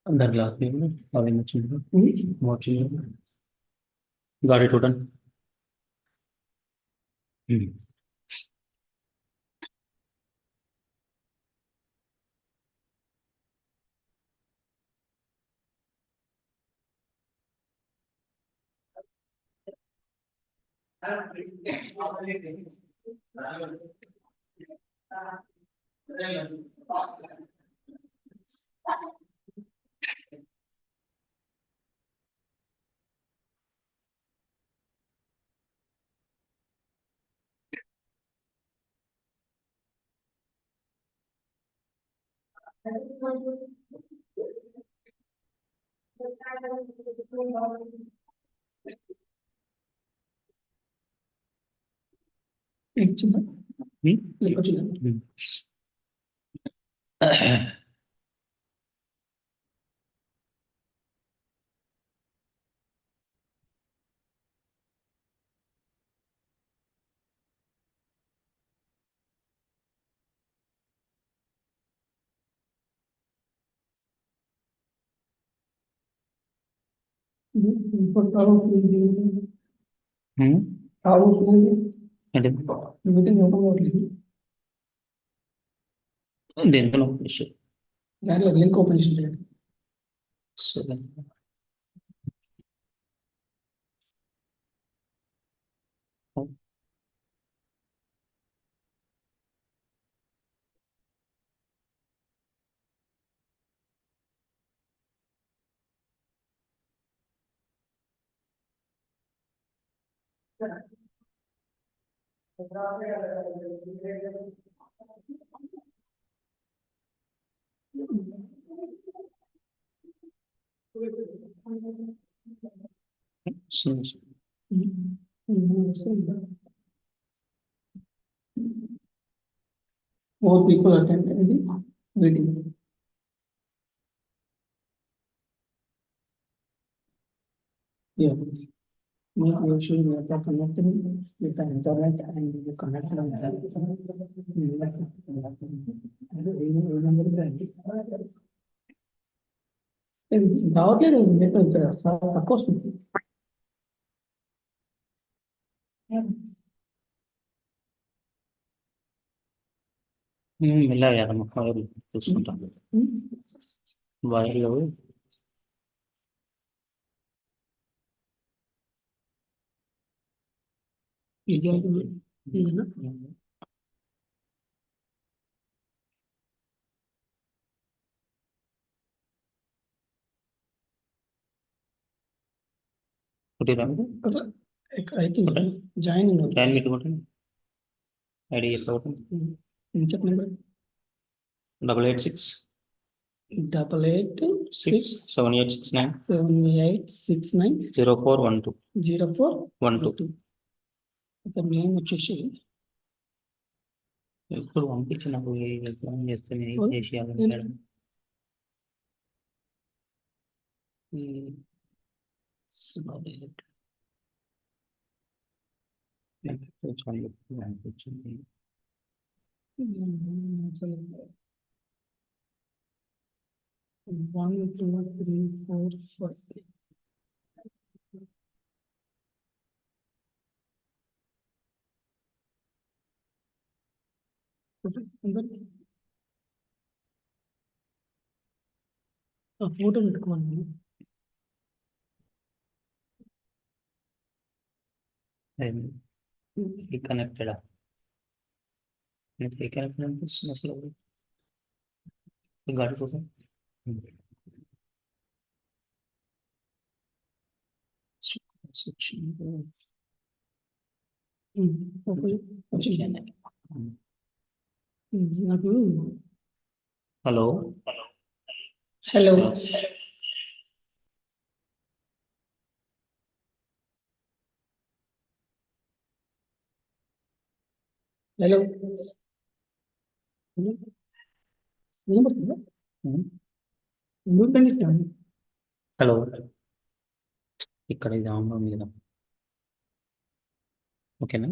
अंदर ग्लास में अभी मशीन मशीन गाड़ी टोटल దేంట్లో దాంట్లో లింక్ ఓపెన్ చేయండి సరే More people attended the meeting. Yeah. You should be connected with the internet and you connect on మిలా యాదమ్మ ఫైల్ చూసుకుంటాం వైర్లు జాయిన్ పెట్టుకుంటాను ఐడి చెప్పండి 886 7869 0412 మేము వచ్చేసి ఇప్పుడు పంపించినప్పుడు ఫోన్ చేస్తే నేను ఏం చేసేయాలి madam One, two, three, four, five. Photo పెట్టుకోండి కనెక్టెడ్ కనెక్టెడ్ అనిపిస్తుంది అసలు గాడి ఫోటో నాకు హలో హలో హలో హలో ఇక్కడ ఇది ఆన్లో ఉంది కదా ఓకేనా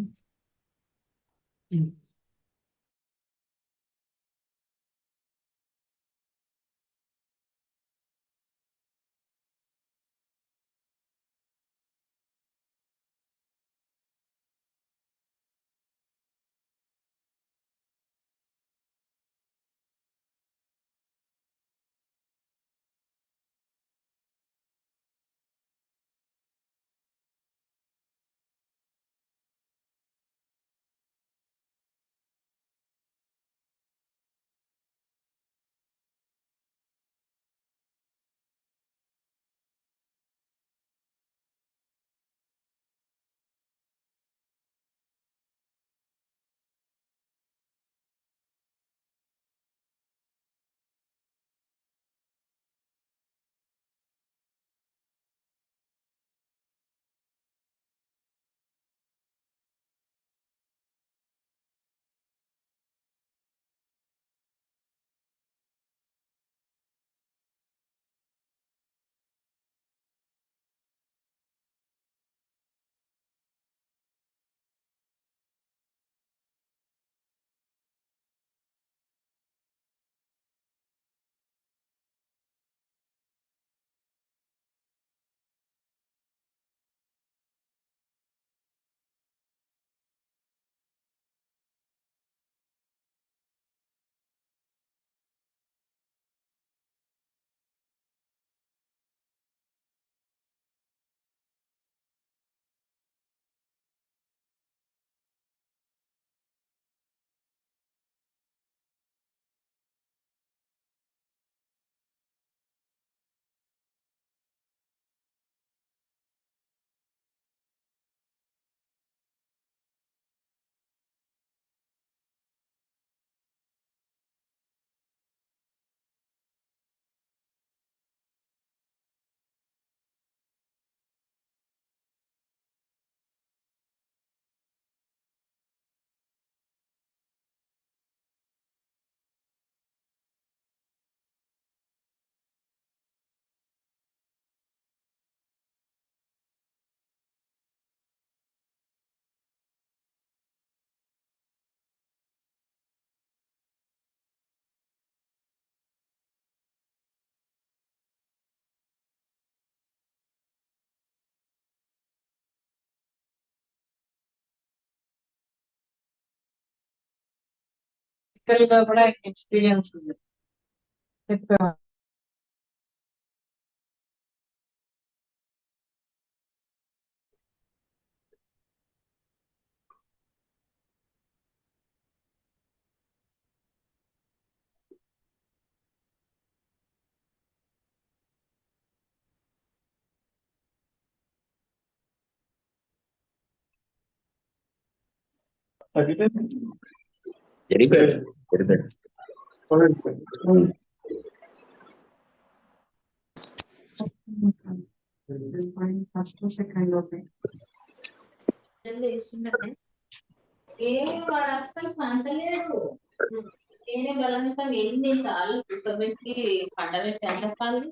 ఇక్కడ కూడా ఎక్స్పీరియన్స్ ఉంది. చెప్పాను. Very bad. Very bad. First second okay. ఏమి వాడు అస్సలు పంటలేడు. నేనే బలవంతంగా ఎన్నిసార్లు కూర్చోబెట్టి పండబెట్టి ఎంత చెప్పాలి.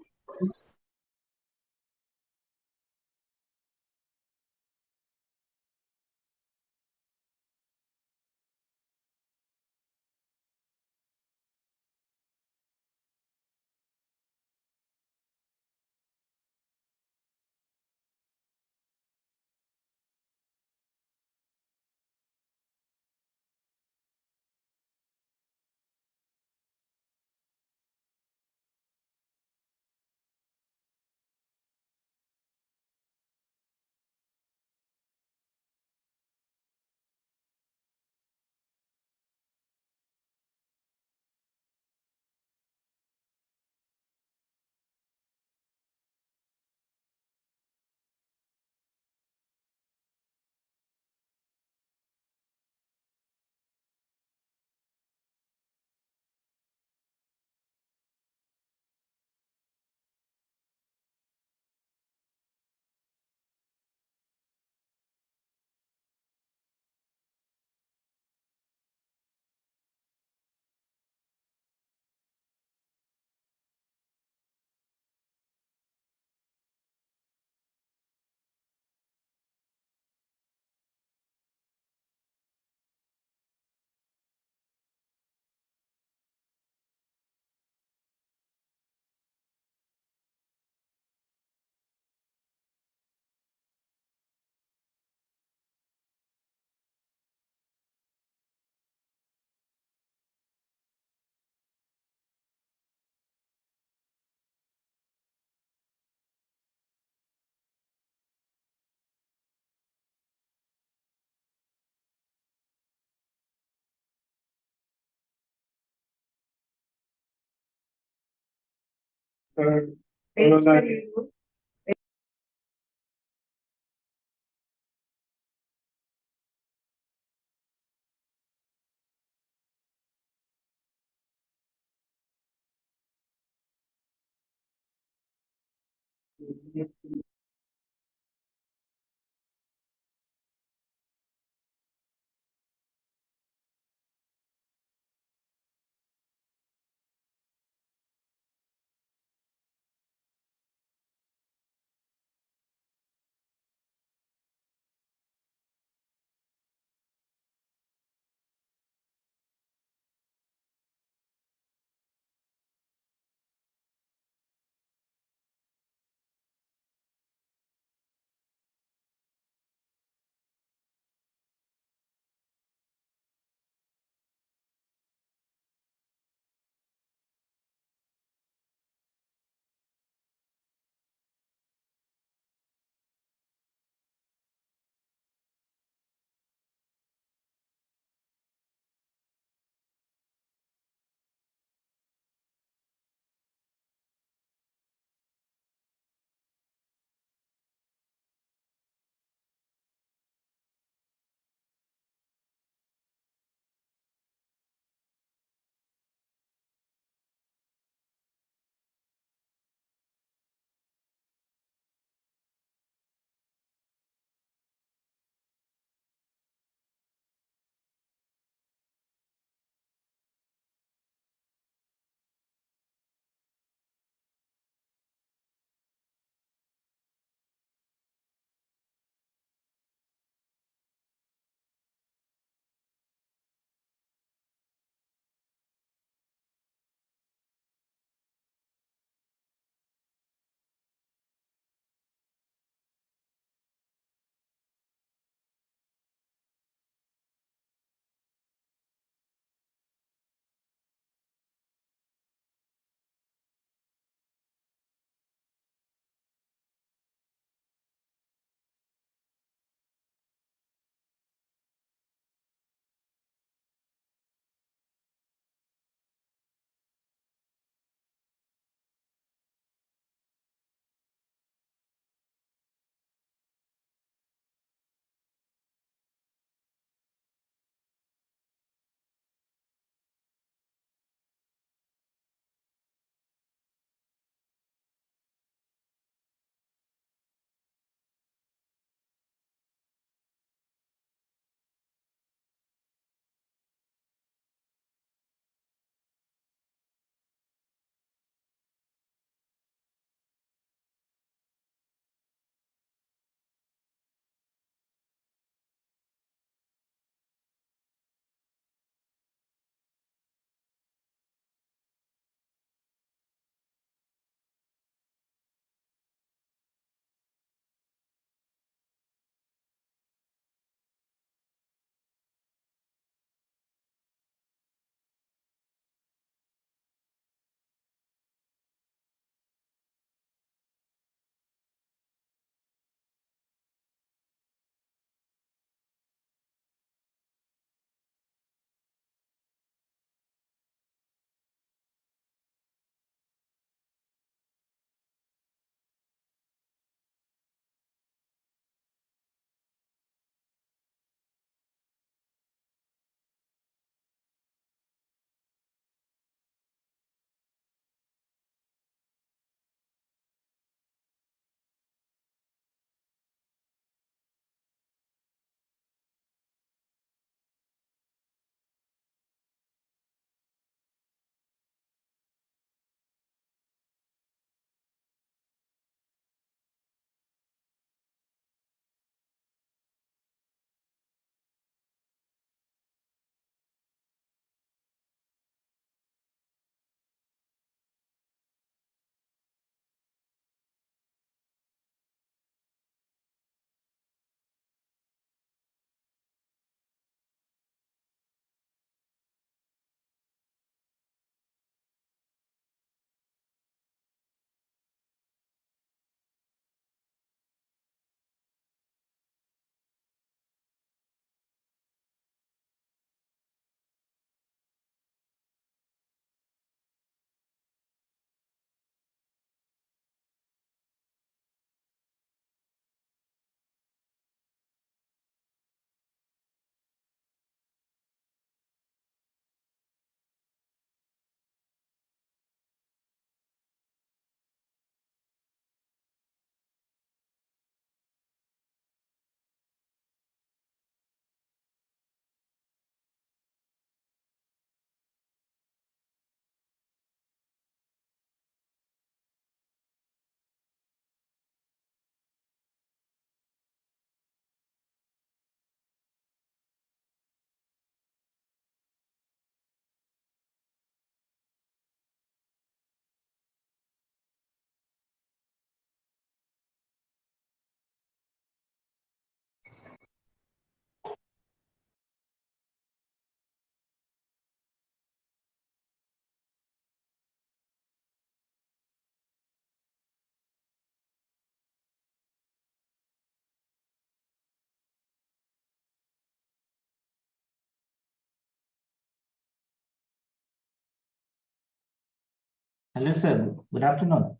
Hello, sir. Good afternoon.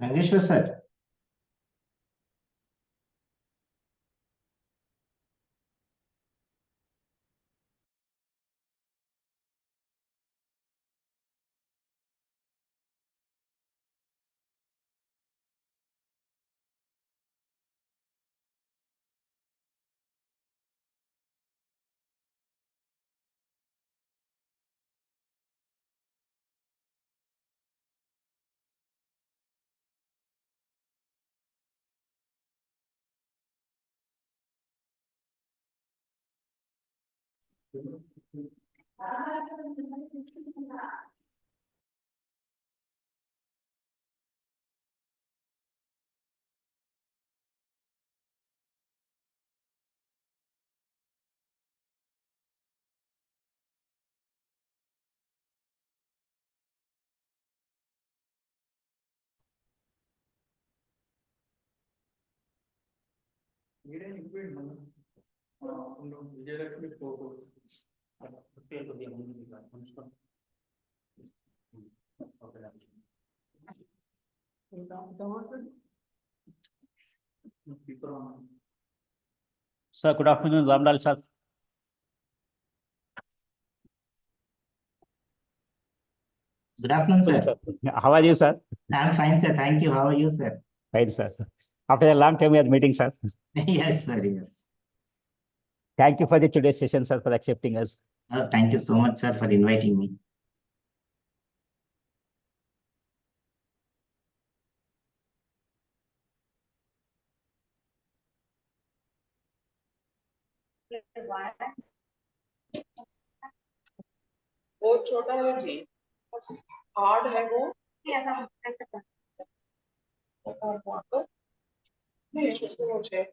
Rangeshwar, sir. Sir, good afternoon, Ramlal sir. Good afternoon, sir. How are you, sir? I'm fine, sir. Thank you. How are you, sir? Fine, sir. After a long time, we are meeting, sir. Yes, sir. Yes. Thank you for the today's session, sir, for accepting us. Thank you so much, sir, for inviting me. वो छोटा है जी hard है वो ऐसा कैसे नहीं उसको वो है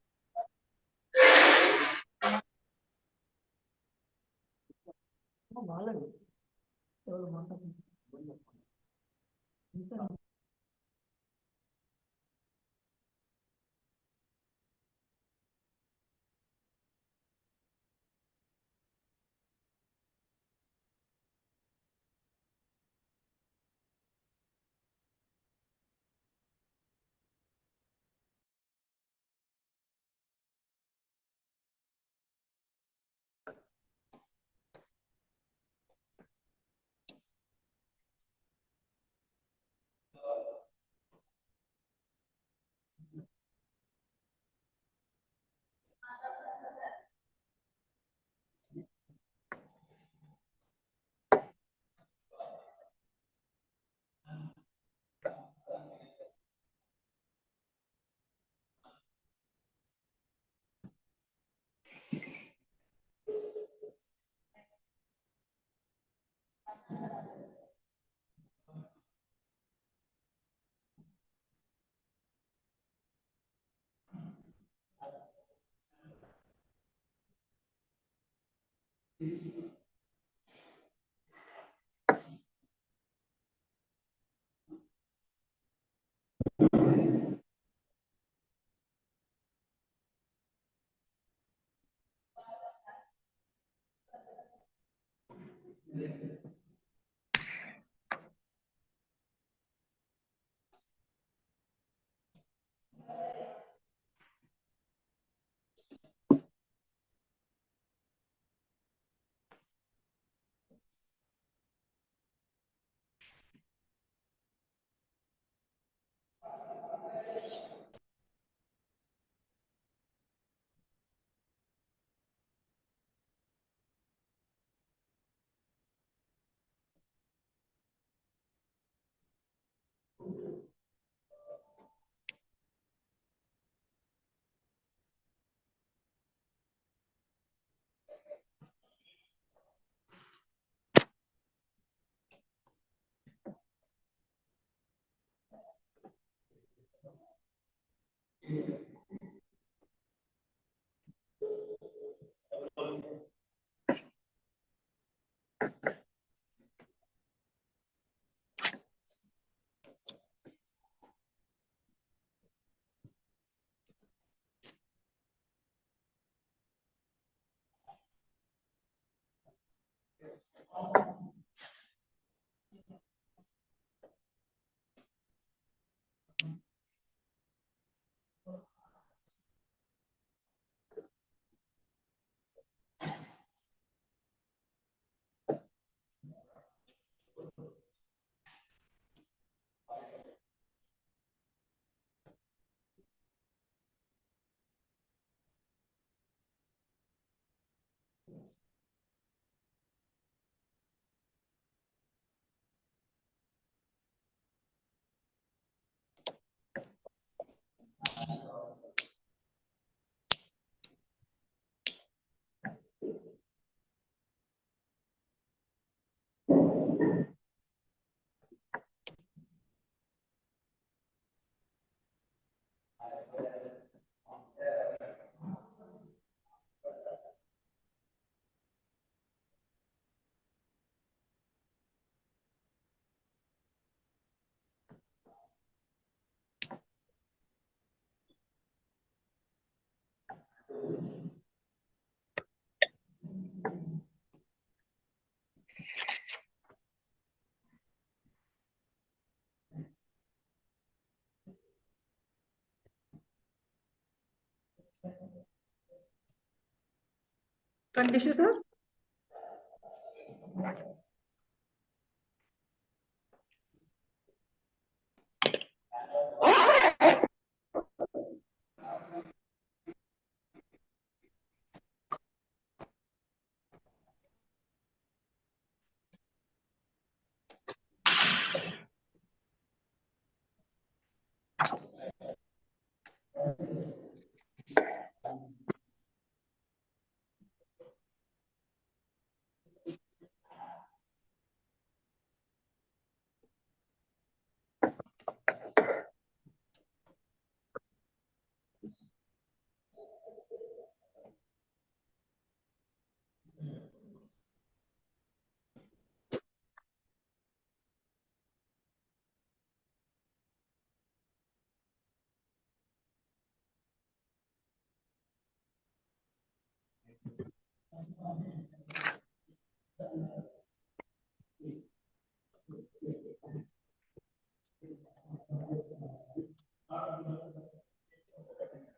Continue, sir.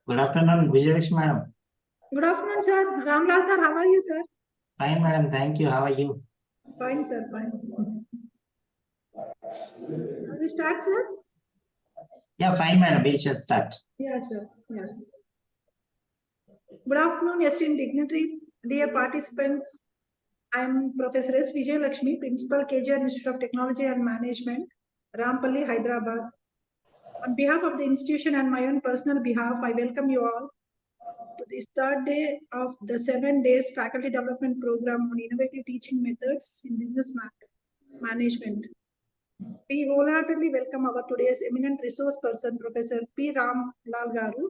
Good afternoon, Vijayalakshmi madam. Good afternoon, sir. Ramlal, sir. How are you, sir? Fine, madam. Thank you. How are you? Fine, sir. Fine. Shall we start, sir? Yeah, fine, madam. We shall start. Yes, sir. Yes. Good afternoon, esteemed dignitaries, dear participants. I am Professor S. Vijayalakshmi, Principal, KJR Institute of Technology and Management, Rampalli, Hyderabad. On behalf of the institution and my own personal behalf, I welcome you all to this third day of the 7 days faculty development program on innovative teaching methods in business management. We wholeheartedly welcome our today's eminent resource person, Professor P. Ram Lal Garu,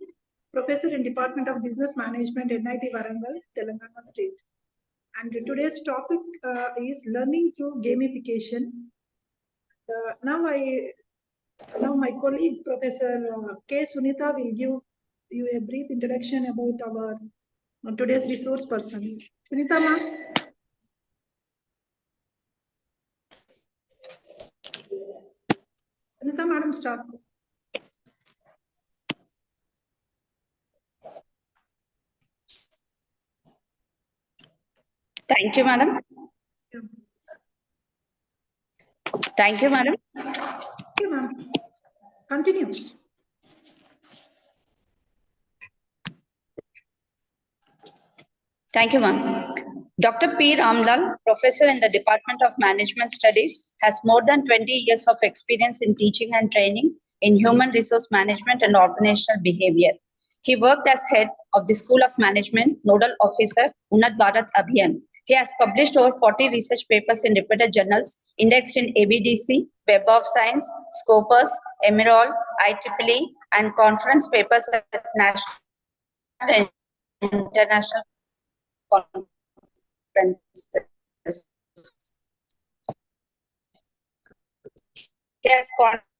Professor in Department of Business Management, NIT Warangal, Telangana State. And today's topic is learning through gamification. Now my colleague, Professor K. Sunita, will give you a brief introduction about our today's resource person. Sunita, ma'am. Sunita, madam, start. Thank you, madam. Yeah. Thank you, madam. Thank you, ma'am. Continue. Thank you, ma'am. Dr. P. Ramlal, professor in the Department of Management Studies, has more than 20 years of experience in teaching and training in human resource management and organizational behavior. He worked as head of the School of Management, Nodal Officer, Unnat Bharat Abhiyan. He has published over 40 research papers in reputed journals, indexed in ABDC, Web of Science, Scopus, Emerald, IEEE, and conference papers at national and international conferences. He has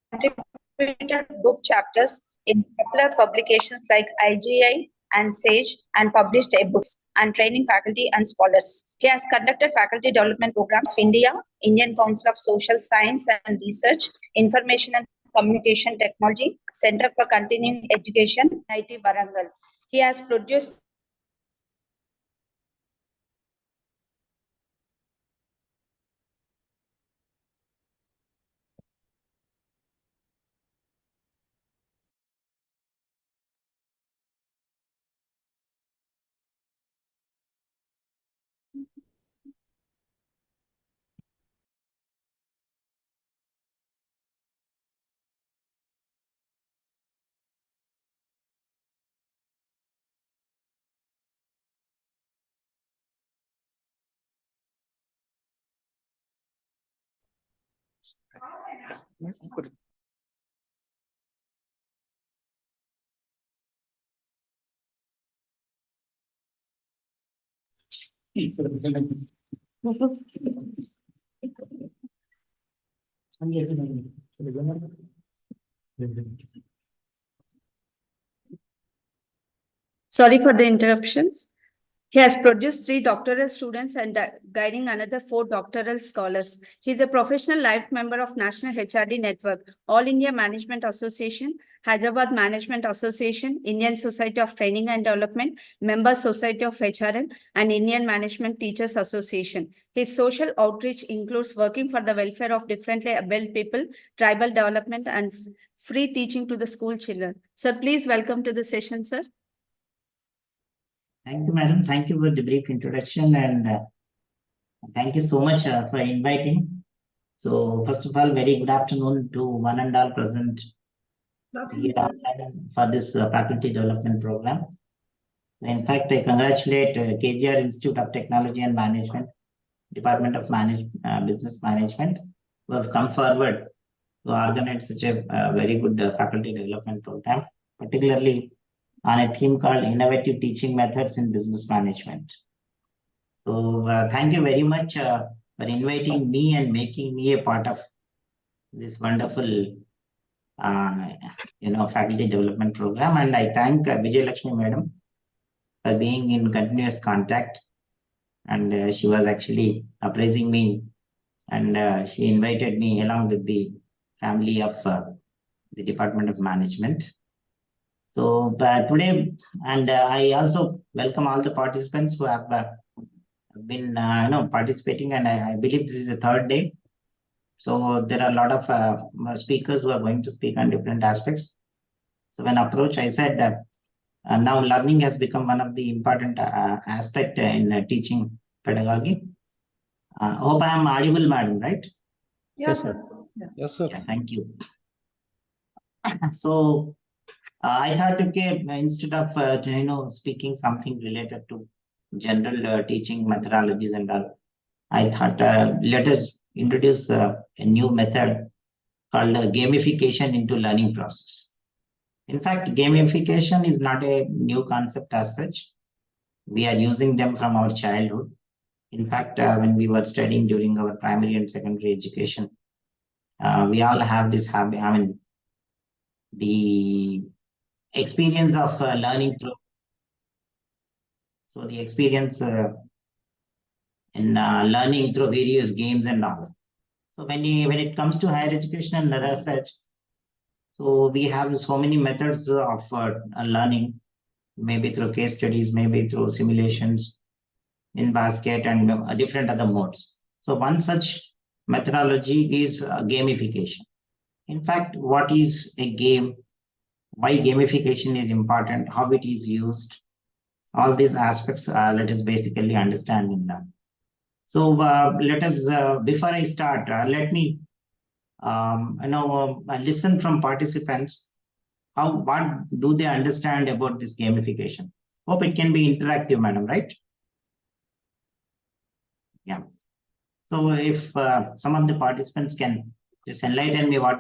contributed book chapters in popular publications like IGI and SAGE and published books and training faculty and scholars. He has conducted faculty development programs of India, Indian Council of Social Science and Research, Information and Communication Technology, Center for Continuing Education, IIT Warangal. He has produced Sorry for the interruption. He has produced 3 doctoral students and guiding another 4 doctoral scholars. He is a professional life member of National HRD Network, All India Management Association, Hyderabad Management Association, Indian Society of Training and Development, Member Society of HRM, and Indian Management Teachers Association. His social outreach includes working for the welfare of differently abled people, tribal development, and free teaching to the school children. Sir, please welcome to the session, sir. Thank you, madam. Thank you for the brief introduction, and thank you so much for inviting. So first of all, very good afternoon to one and all present here for this faculty development program. In fact, I congratulate KGR Institute of Technology and Management, Department of Business Management, who have come forward to organize such a very good faculty development program, particularly on a theme called Innovative Teaching Methods in Business Management. So thank you very much for inviting me and making me a part of this wonderful faculty development program. And I thank Vijay Lakshmi madam for being in continuous contact. And she was actually appraising me, and she invited me along with the family of the Department of Management. So today, and I also welcome all the participants who have been participating, and I believe this is the 3rd day. So there are a lot of speakers who are going to speak on different aspects. So when approached, I said that now learning has become one of the important aspect in teaching pedagogy. Hope I am audible, madam, right? Yes, sir. Yes, sir. Yeah, thank you. So I thought, okay, instead of speaking something related to general teaching methodologies and all, I thought let us introduce a new method called gamification into learning process. In fact, gamification is not a new concept as such. We are using them from our childhood. In fact, when we were studying during our primary and secondary education, we all have this habit. I mean, the experience of learning through. So the experience in learning through various games and all. So when it comes to higher education and other such, so we have so many methods of learning, maybe through case studies, maybe through simulations in basket and different other modes. So one such methodology is gamification. In fact, what is a game? Why gamification is important? How it is used? All these aspects let us basically understand in them. So let us, before I start, let me listen from participants. What do they understand about this gamification? Hope it can be interactive, madam, right? Yeah. So if some of the participants can just enlighten me what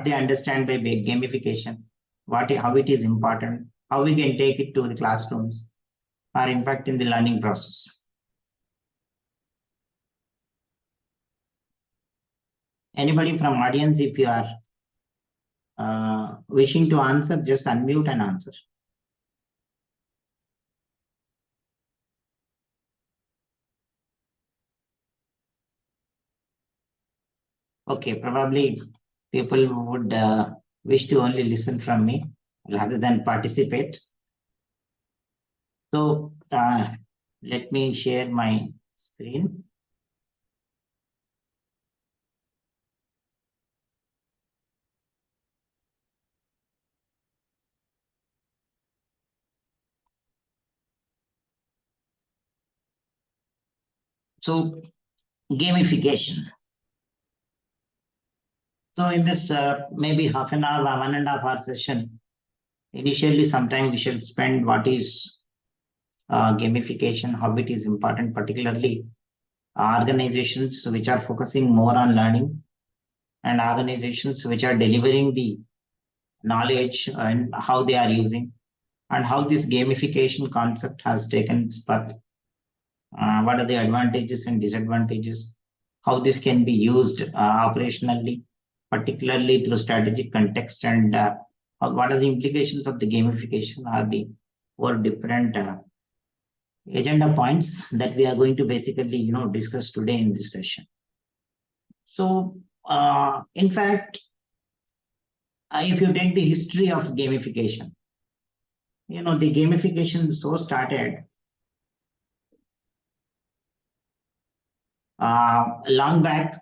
they understand by gamification, how it is important, how we can take it to the classrooms, or in fact in the learning process. Anybody from audience, if you are wishing to answer, just unmute and answer. Okay, probably people would wish to only listen from me rather than participate. So let me share my screen. So gamification. So in this maybe half an hour, 1.5 hour session, initially sometime we should spend what is gamification, how it is important, particularly organizations which are focusing more on learning and organizations which are delivering the knowledge and how they are using and how this gamification concept has taken its birth what are the advantages and disadvantages, how this can be used operationally, particularly through strategic context, and what are the implications of the gamification are the four different agenda points that we are going to basically discuss today in this session. So in fact, if you take the history of gamification, the gamification started long back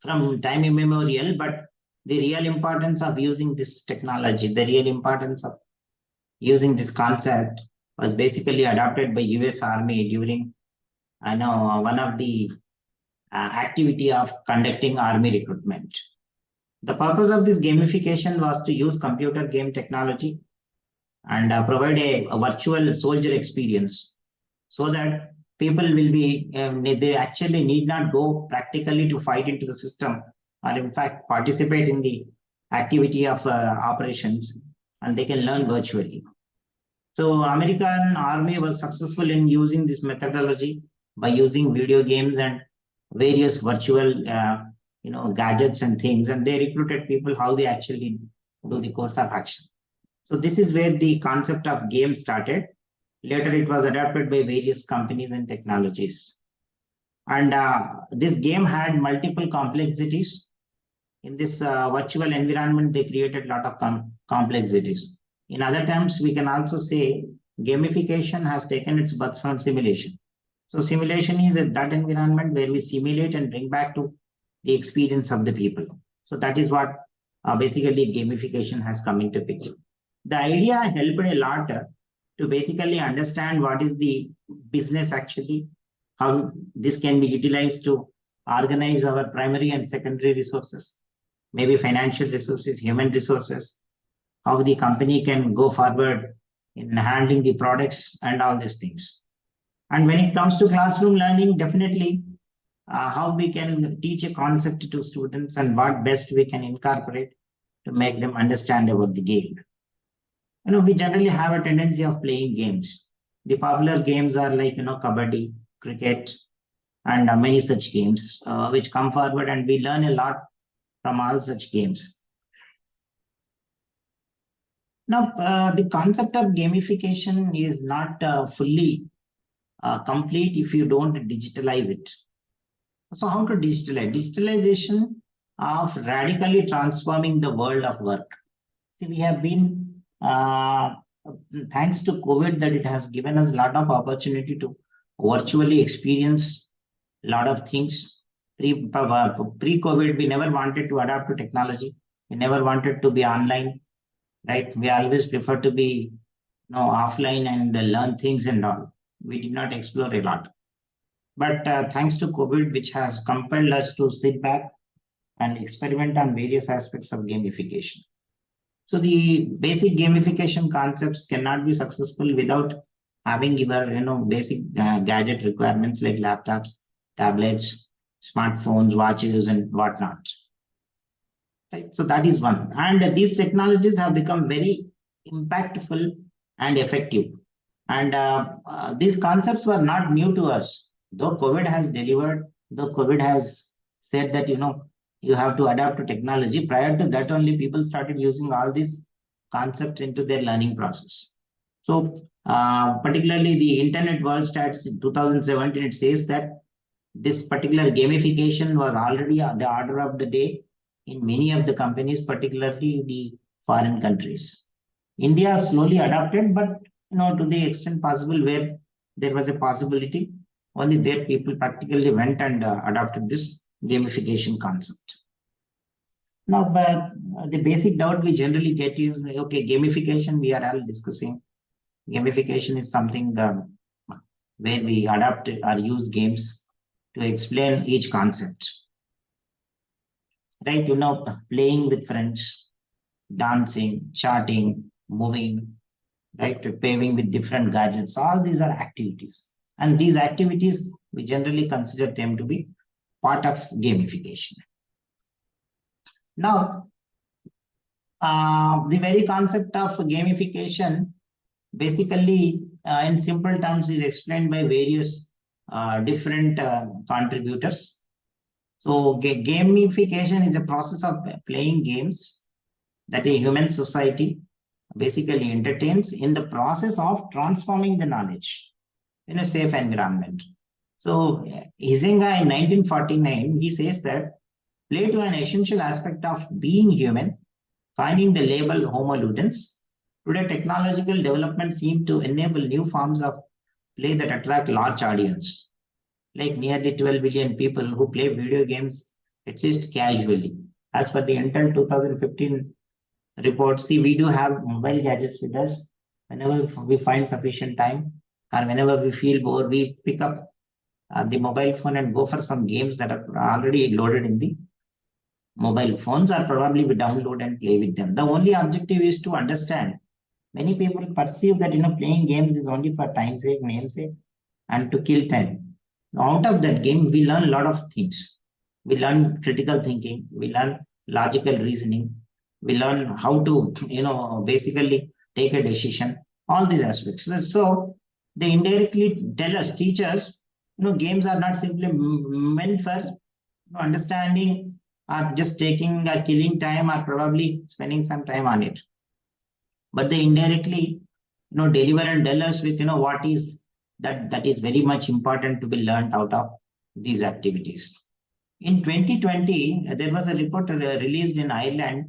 from time immemorial, but the real importance of using this technology, the real importance of using this concept was basically adopted by US Army during, one of the activity of conducting army recruitment. The purpose of this gamification was to use computer game technology and provide a virtual soldier experience so that people will be, they actually need not go practically to fight into the system, or in fact participate in the activity of operations, and they can learn virtually. So American Army was successful in using this methodology by using video games and various virtual gadgets and things, and they recruited people how they actually do the course of action. So this is where the concept of game started. Later it was adopted by various companies and technologies. And this game had multiple complexities. In this virtual environment, they created a lot of complexities. In other terms, we can also say gamification has taken its birth from simulation. So simulation is that environment where we simulate and bring back to the experience of the people. So that is what basically gamification has come into picture. The idea helped a lot to basically understand what is the business actually, how this can be utilized to organize our primary and secondary resources, maybe financial resources, human resources, how the company can go forward in handling the products and all these things. And when it comes to classroom learning, definitely how we can teach a concept to students and what best we can incorporate to make them understand about the game. We generally have a tendency of playing games. The popular games are like, kabaddi, cricket, and many such games which come forward, and we learn a lot from all such games. Now, the concept of gamification is not fully complete if you don't digitalize it. So how to digitalize? Digitalization of radically transforming the world of work. See, we have been, thanks to COVID, that it has given us a lot of opportunity to virtually experience a lot of things. Pre-COVID, we never wanted to adapt to technology. We never wanted to be online, right? We always prefer to be offline and learn things and all. We did not explore a lot. But thanks to COVID, which has compelled us to sit back and experiment on various aspects of gamification. So the basic gamification concepts cannot be successful without having your basic gadget requirements like laptops, tablets, smartphones, watches, and whatnot. Right? So that is one. And these technologies have become very impactful and effective. And these concepts were not new to us. Though COVID has delivered, though COVID has said that, you have to adapt to technology. Prior to that, only people started using all these concepts into their learning process. So particularly the internet world stats in 2017, it says that this particular gamification was already the order of the day in many of the companies, particularly the foreign countries. India slowly adopted, but to the extent possible where there was a possibility, only there people practically went and adopted this gamification concept. Now, the basic doubt we generally get is, okay, gamification, we are all discussing. Gamification is something where we adapt or use games to explain each concept. Right, playing with friends, dancing, chatting, moving, right, paving with different gadgets, all these are activities. And these activities, we generally consider them to be part of gamification. Now, the very concept of gamification, basically, in simple terms, is explained by various different contributors. So gamification is a process of playing games that a human society basically entertains in the process of transforming the knowledge in a safe environment. So Huizinga in 1949, he says that play to an essential aspect of being human, finding the label Homo ludens. Today, technological development seem to enable new forms of play that attract large audience, like nearly 12 billion people who play video games at least casually. As per the Intel 2015 report, see, we do have mobile gadgets with us. Whenever we find sufficient time or whenever we feel bored, we pick up the mobile phone and go for some games that are already loaded in the mobile phones, or probably we download and play with them. The only objective is to understand. Many people perceive that playing games is only for time's sake, namesake, and to kill time. Now, out of that game, we learn a lot of things. We learn critical thinking. We learn logical reasoning. We learn how to, basically take a decision. All these aspects. So they indirectly tell us, teach us, games are not simply meant for understanding or just taking or killing time or probably spending some time on it. But they indirectly, deliver and tell us with, what is that is very much important to be learned out of these activities. In 2020, there was a report released in Ireland.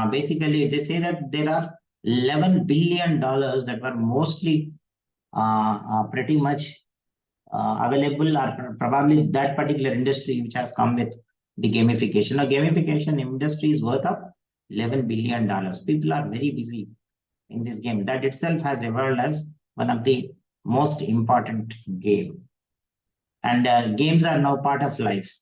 Basically, they say that there are $11 billion that were mostly pretty much available, or probably that particular industry which has come with the gamification. Now, gamification industry is worth of $11 billion. People are very busy in this game. That itself has evolved as one of the most important game. And games are now part of life.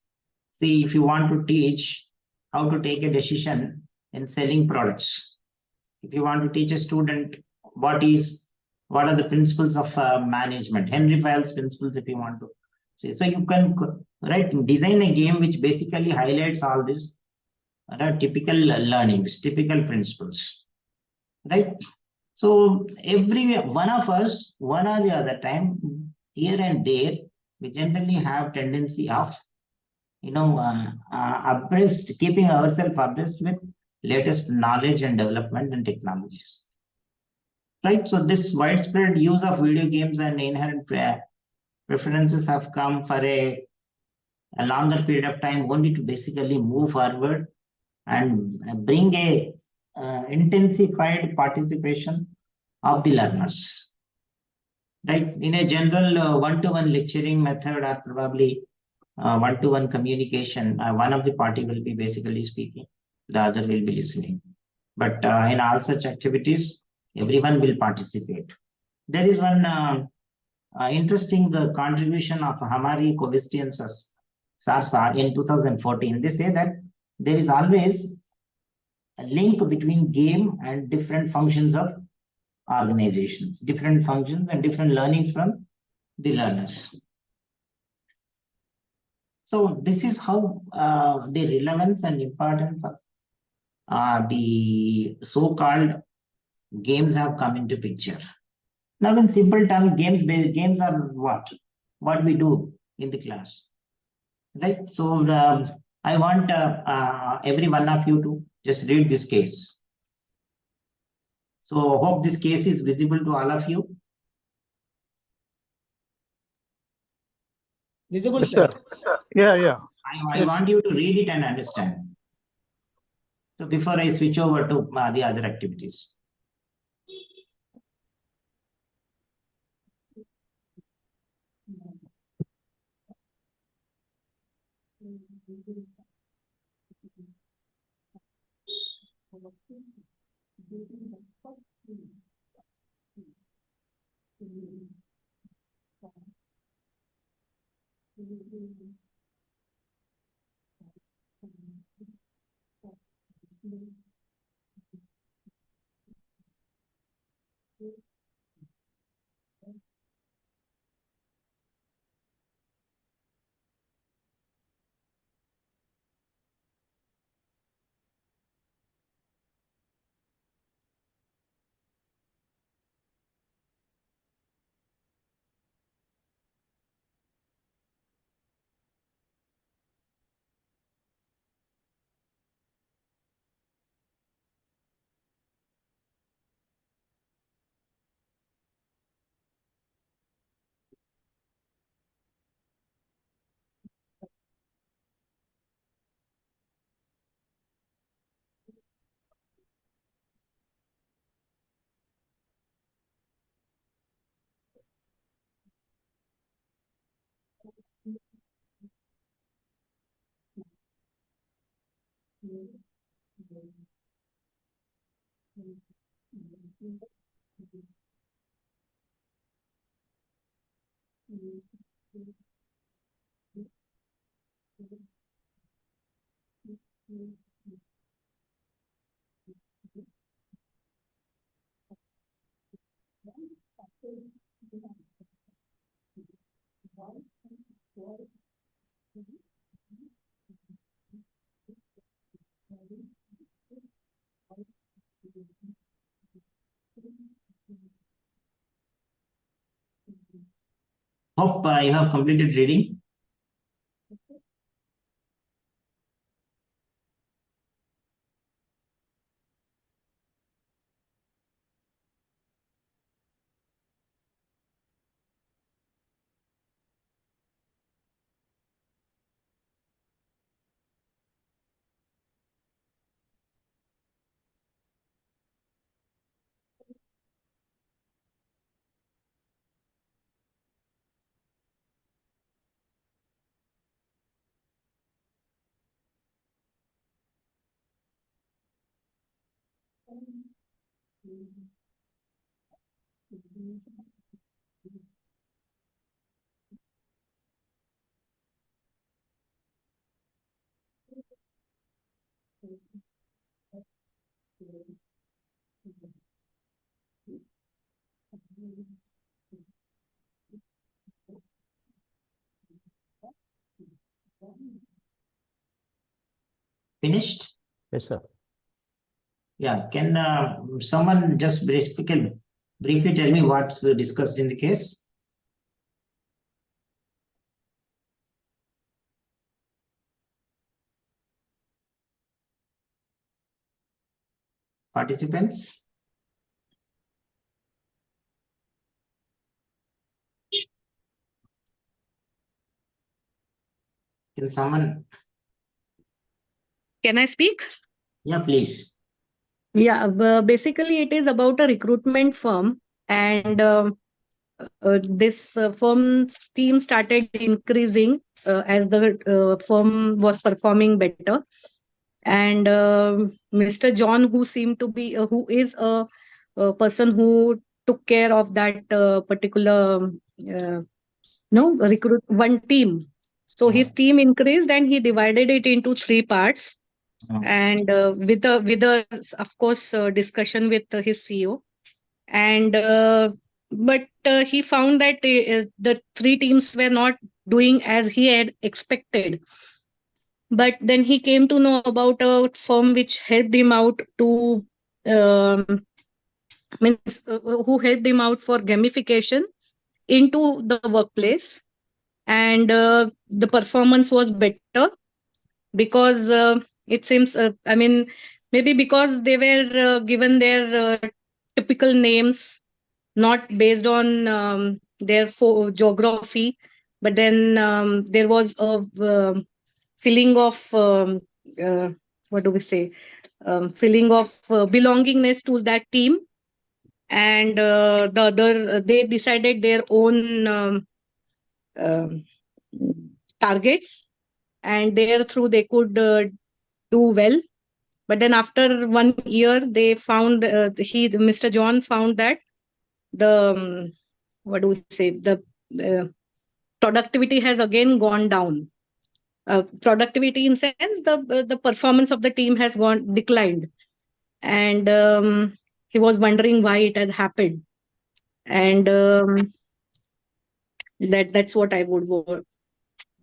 See, if you want to teach how to take a decision in selling products, if you want to teach a student what are the principles of management, Henry Fayol's principles, if you want to say, so you can design a game which basically highlights all this typical learnings, typical principles, right? So every one of us, one or the other time, here and there, we generally have tendency of, keeping ourselves abreast with latest knowledge and development and technologies. Right. So this widespread use of video games and inherent preferences have come for a longer period of time only to basically move forward and bring a intensified participation of the learners. Right. In a general one-to-one lecturing method, or probably one-to-one communication, one of the party will be basically speaking, the other will be listening. But in all such activities, everyone will participate. There is one interesting contribution of Hamari Kovistian Sarsa in 2014. They say that there is always a link between game and different functions of organizations, different functions and different learnings from the learners. So this is how the relevance and importance of the so-called games have come into picture. Now, in simple terms, games are what? What we do in the class, right? So I want every one of you to just read this case. So hope this case is visible to all of you. Visible, Yes, sir. sir. Yeah. I want you to read it and understand. So before I switch over to the other activities. Hope you have completed reading. Finished? Yes, sir. Yeah, can someone just briefly tell me what's discussed in the case? Participants? Can someone? Can I speak? Yeah, please. Yeah, basically it is about a recruitment firm, and this firm's team started increasing as the firm was performing better. And Mr. John, who seemed to be, who is a person who took care of that particular, no, recruit one team. So his team increased and he divided it into three parts. And with a of course discussion with his CEO, and but he found that the three teams were not doing as he had expected. But then he came to know about a firm which helped him out to means who helped him out for gamification into the workplace, and the performance was better because it seems I mean, maybe because they were given their typical names, not based on their geography, but then there was a feeling of uh, what do we say, feeling of belongingness to that team. And the other, they decided their own um, targets, and therethrough they could do well. But then after 1 year, they found Mr. John found that the what do we say, the uh, productivity has again gone down. Productivity in sense, the performance of the team has gone declined, and he was wondering why it had happened. And that's what I would want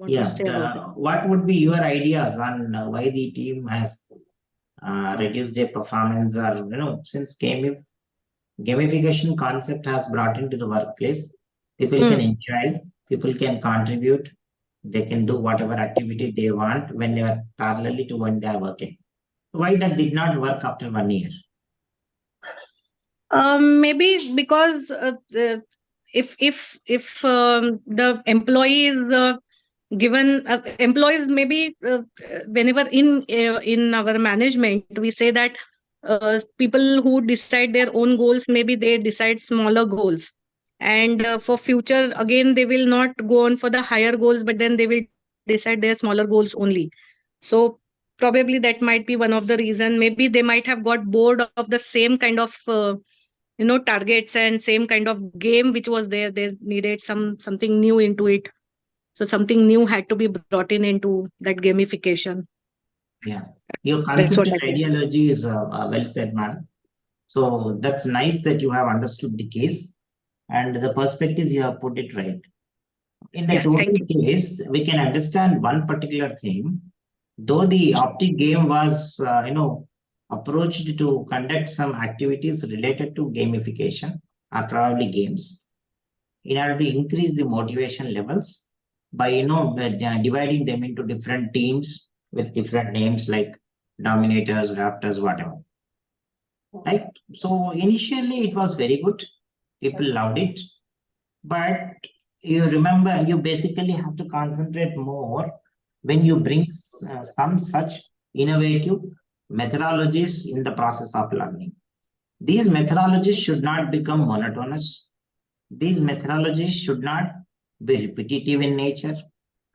to say about it. What would be your ideas on why the team has reduced their performance, or since gamification concept has brought into the workplace, people can enjoy, people can contribute, they can do whatever activity they want when they are parallelly to when they are working. Why that did not work after 1 year? Maybe because if the employee is given employees, maybe whenever in our management we say that people who decide their own goals, maybe they decide smaller goals, and for future again they will not go on for the higher goals, but then they will decide their smaller goals only. So probably that might be one of the reason. Maybe they might have got bored of the same kind of targets and same kind of game which was there. They needed something new into it. So something new had to be brought in into that gamification. Yeah, your That's concept what I and think. ideology is well said, madam. So that's nice that you have understood the case and the perspectives you have put it right. In the Yeah, total thank you. case, we can understand one particular thing. Though the optic game was, approached to conduct some activities related to gamification or probably games in order to increase the motivation levels by, dividing them into different teams with different names like dominators, raptors, whatever. Right? So initially it was very good. People loved it. But you remember, you basically have to concentrate more when you bring some such innovative methodologies in the process of learning. These methodologies should not become monotonous. These methodologies should not be repetitive in nature.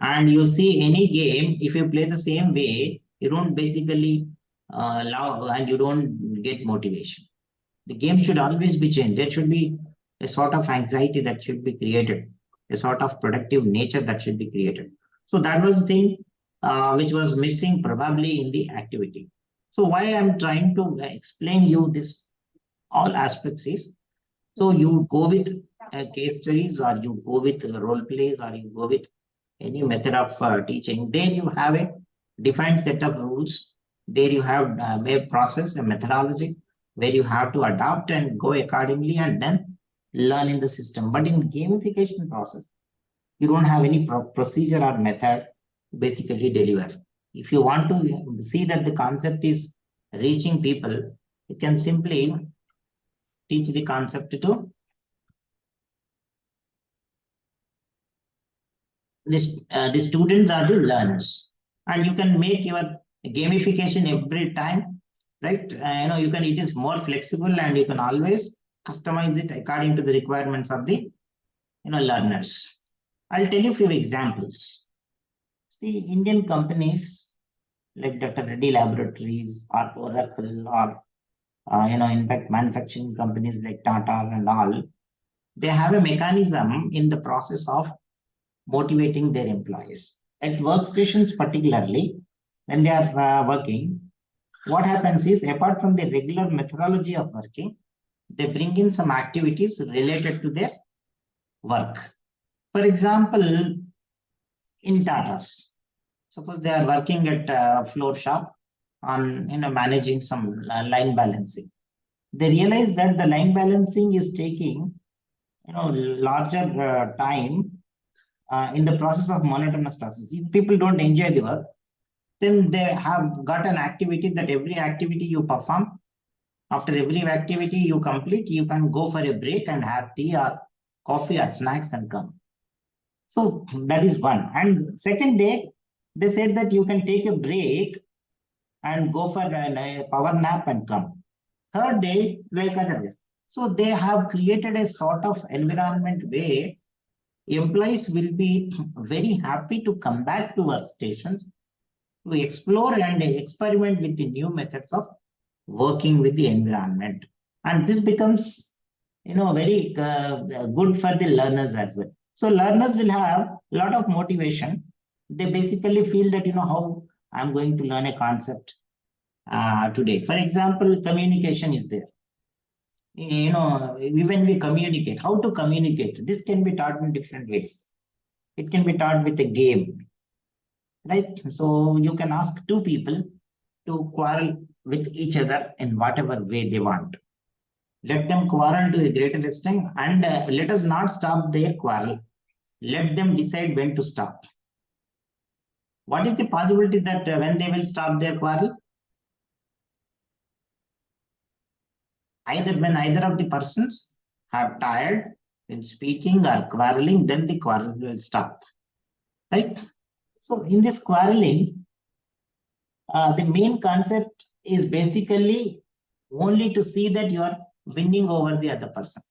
And you see, any game, if you play the same way, you don't basically love and you don't get motivation. The game should always be changed. There should be a sort of anxiety that should be created, a sort of productive nature that should be created. So that was the thing which was missing probably in the activity. So why I'm trying to explain you this all aspects is, so you go with case studies or you go with role plays or you go with any method of teaching. There you have a defined set of rules. There you have a process, a methodology where you have to adapt and go accordingly and then learn in the system. But in gamification process, you don't have any procedure or method to basically deliver. If you want to see that the concept is reaching people, you can simply teach the concept to the students are the learners, and you can make your gamification every time, right? You can, it is more flexible and you can always customize it according to the requirements of the learners. I'll tell you a few examples. See, Indian companies like Dr. Reddy Laboratories or Oracle or in fact manufacturing companies like Tata's and all, they have a mechanism in the process of motivating their employees. At workstations, particularly when they are working, what happens is, apart from the regular methodology of working, they bring in some activities related to their work. For example, in Tata's, suppose they are working at a floor shop on managing some line balancing. They realize that the line balancing is taking larger time in the process of monotonous process. If people don't enjoy the work, then they have got an activity that every activity you perform, after every activity you complete, you can go for a break and have tea or coffee or snacks and come. So that is one. And second day, they said that you can take a break and go for a power nap and come. Third day, like other. So they have created a sort of environment where employees will be very happy to come back to workstations to explore and experiment with the new methods of working with the environment. And this becomes, very good for the learners as well. So learners will have a lot of motivation. They basically feel that, how I'm going to learn a concept today. For example, communication is there. When we communicate, how to communicate, this can be taught in different ways. It can be taught with a game, right? So you can ask two people to quarrel with each other in whatever way they want. Let them quarrel to a greater extent and let us not stop their quarrel. Let them decide when to stop. What is the possibility that when they will stop their quarrel? When either of the persons are tired in speaking or quarreling, then the quarrel will stop, right? So in this quarreling, the main concept is basically only to see that you are winning over the other person.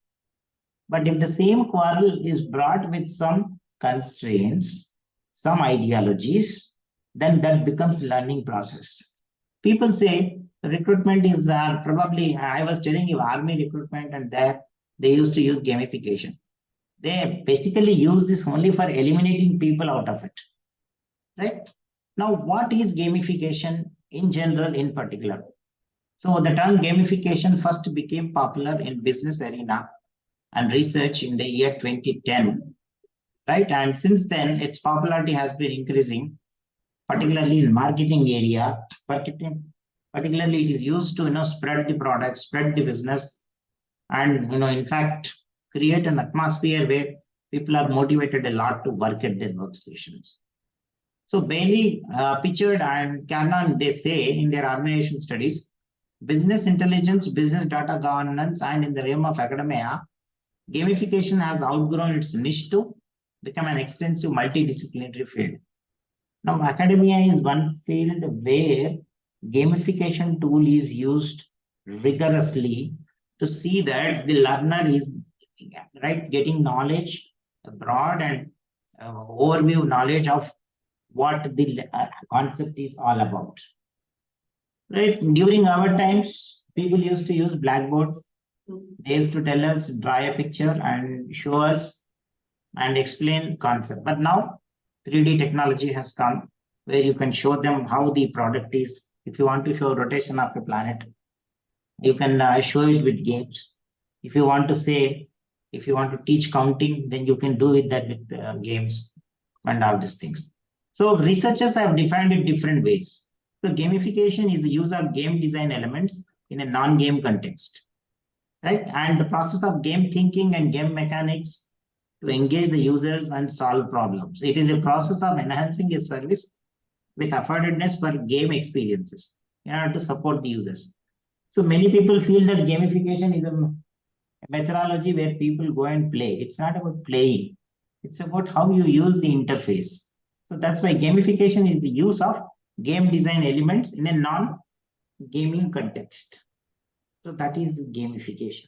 But if the same quarrel is brought with some constraints, some ideologies, then that becomes learning process. People say recruitment is probably, I was telling you, army recruitment, and there they used to use gamification. They basically use this only for eliminating people out of it, right? Now, what is gamification in general, in particular? So the term gamification first became popular in business arena and research in the year 2010, right? And since then, its popularity has been increasing, particularly in marketing area. Particularly, it is used to spread the product, spread the business, and in fact, create an atmosphere where people are motivated a lot to work at their workstations. So Bailey, Pitchard, and Cannon, they say in their organization studies, business intelligence, business data governance, and in the realm of academia, gamification has outgrown its niche to become an extensive multidisciplinary field. Now, academia is one field where gamification tool is used rigorously to see that the learner is getting knowledge, broad and overview knowledge of what the concept is all about. Right? During our times, people used to use blackboard. They used to tell us, draw a picture and show us and explain concept. But now 3D technology has come where you can show them how the product is. If you want to show rotation of a planet, you can show it with games. If you want to teach counting, then you can do it that with games and all these things. So researchers have defined it different ways. So gamification is the use of game design elements in a non-game context, right? And the process of game thinking and game mechanics to engage the users and solve problems. It is a process of enhancing a service with affordableness for game experiences in order to support the users. So many people feel that gamification is a methodology where people go and play. It's not about playing. It's about how you use the interface. So that's why gamification is the use of game design elements in a non-gaming context. So that is gamification.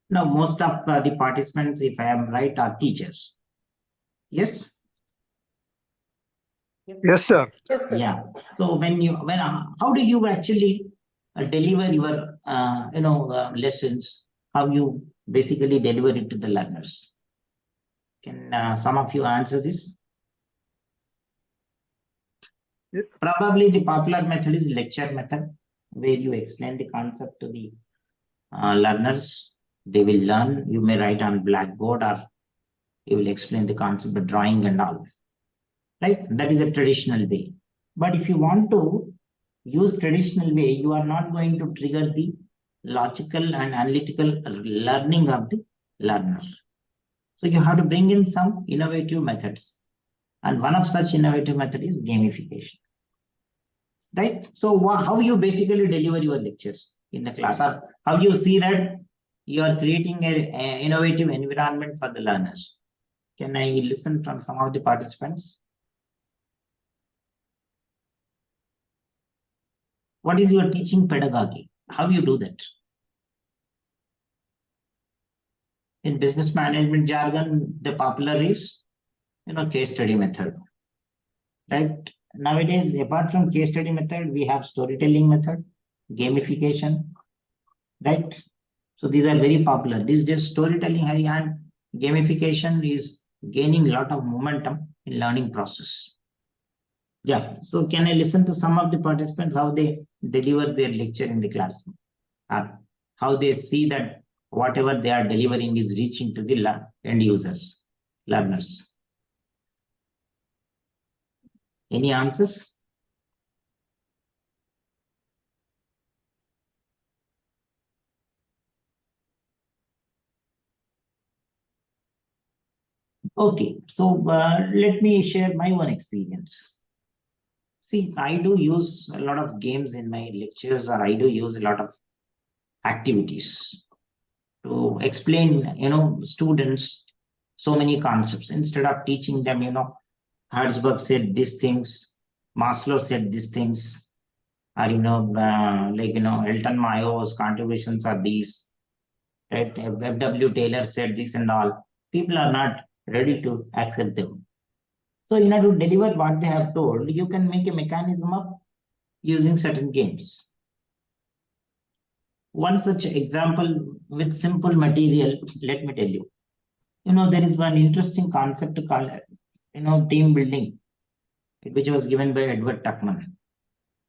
Now, most of the participants, if I am right, are teachers. Yes? Yes, sir. Yeah. So how do you actually deliver your lessons? How you basically deliver it to the learners? Can some of you answer this? Yep. Probably the popular method is lecture method, where you explain the concept to the learners. They will learn. You may write on blackboard, or you will explain the concept of drawing and all. Right? That is a traditional way. But if you want to use traditional way, you are not going to trigger the logical and analytical learning of the learner. So you have to bring in some innovative methods. And one of such innovative method is gamification. Right? So how you basically deliver your lectures in the class, or how you see that you are creating an innovative environment for the learners? Can I listen from some of the participants? What is your teaching pedagogy? How you do that? In business management jargon, the popular is, case study method, right? Nowadays, apart from case study method, we have storytelling method, gamification, right? So these are very popular. These days, storytelling and gamification is gaining a lot of momentum in learning process. Yeah. So can I listen to some of the participants, how they deliver their lecture in the classroom, how they see that whatever they are delivering is reaching to the end users, learners? Any answers? Okay, so let me share my own experience. See, I do use a lot of games in my lectures, or I do use a lot of activities to explain, students so many concepts. Instead of teaching them, Herzberg said these things, Maslow said these things, or Elton Mayo's contributions are these, right? F.W. Taylor said this and all. People are not ready to accept them. So in order to deliver what they have told, you can make a mechanism of using certain games. One such example with simple material, let me tell you. There is one interesting concept called, team building, which was given by Edward Tuckman.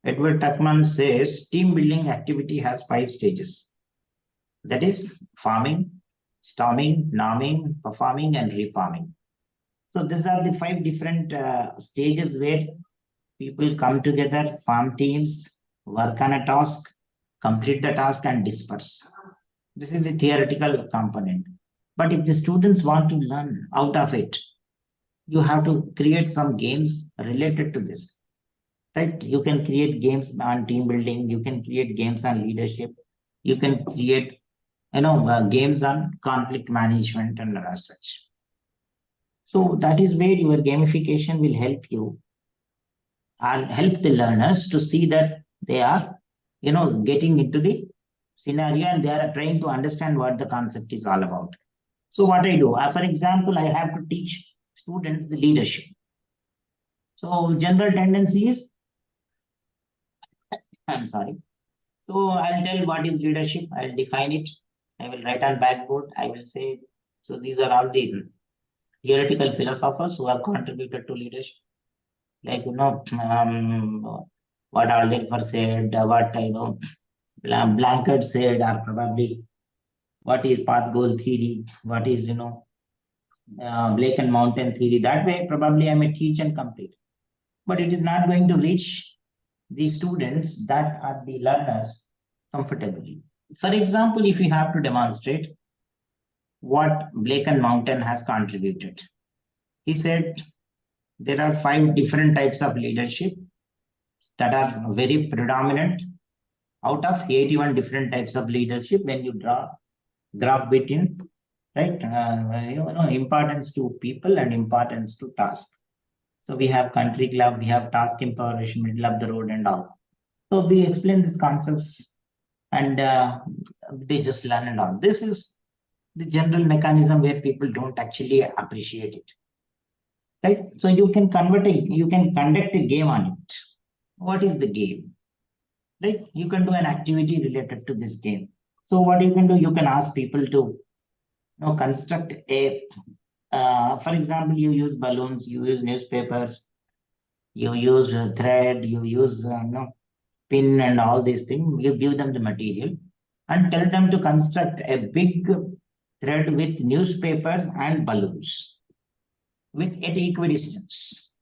Edward Tuckman says team building activity has 5 stages. That is farming, storming, norming, performing, and reforming. So these are the 5 different stages where people come together, form teams, work on a task, complete the task, and disperse. This is the theoretical component. But if the students want to learn out of it, you have to create some games related to this, right? You can create games on team building. You can create games on leadership. You can create, games on conflict management and as such. So that is where your gamification will help you and help the learners to see that they are, getting into the scenario and they are trying to understand what the concept is all about. So what I do, for example, I have to teach students the leadership. So general tendencies, I'm sorry. So I'll tell what is leadership. I'll define it. I will write on backboard. I will say, so these are all the theoretical philosophers who have contributed to leadership. Like, what Aldenfer said, what, Blanchard said, or probably what is path goal theory, what is, Blake and Mountain theory. That way, probably I may teach and complete. But it is not going to reach the students that are the learners comfortably. For example, if you have to demonstrate what Blake and Mountain has contributed, he said there are 5 different types of leadership that are very predominant out of 81 different types of leadership. When you draw graph between, right, importance to people and importance to task. So we have country club, we have task empoweration, middle of the road and all. So we explain these concepts and they just learn and all. This is the general mechanism where people don't actually appreciate it, right? So you can conduct a game on it. What is the game, right? You can do an activity related to this game. So what you can do, you can ask people to construct a, for example, you use balloons, you use newspapers, you use thread, you use pin and all these things. You give them the material and tell them to construct a big thread with newspapers and balloons at equidistance.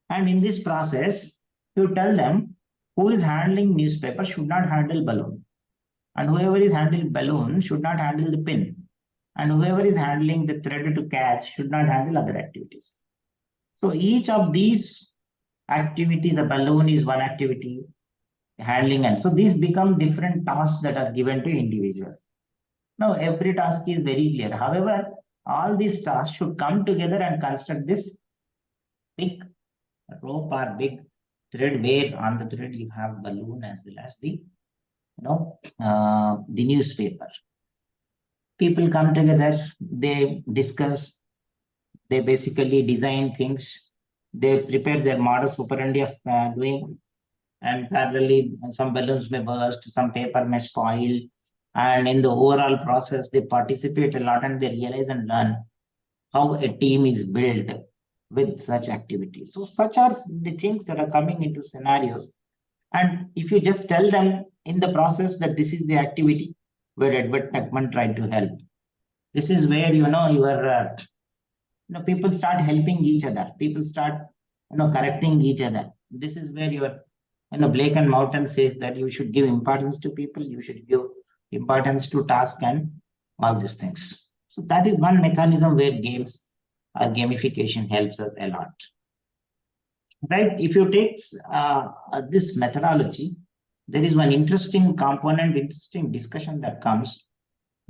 And in this process, you tell them who is handling newspaper should not handle balloon, and whoever is handling balloon should not handle the pin, and whoever is handling the thread to catch should not handle other activities. So each of these activities, the balloon is one activity, handling, and so these become different tasks that are given to individuals. Now every task is very clear. However, all these tasks should come together and construct this big rope or big thread, where on the thread you have balloon as well as the the newspaper. People come together, they discuss, they basically design things, they prepare their modus operandi of doing, and parallelly some balloons may burst, some paper may spoil, and in the overall process they participate a lot and they realize and learn how a team is built with such activities. So such are the things that are coming into scenarios. And if you just tell them in the process that this is the activity where Edward Tuckman tried to help, this is where your people start helping each other. People start correcting each other. This is where your Blake and Mountain says that you should give importance to people, you should give importance to task and all these things. So that is one mechanism where games or gamification helps us a lot. Right? If you take this methodology, there is one interesting component, interesting discussion that comes.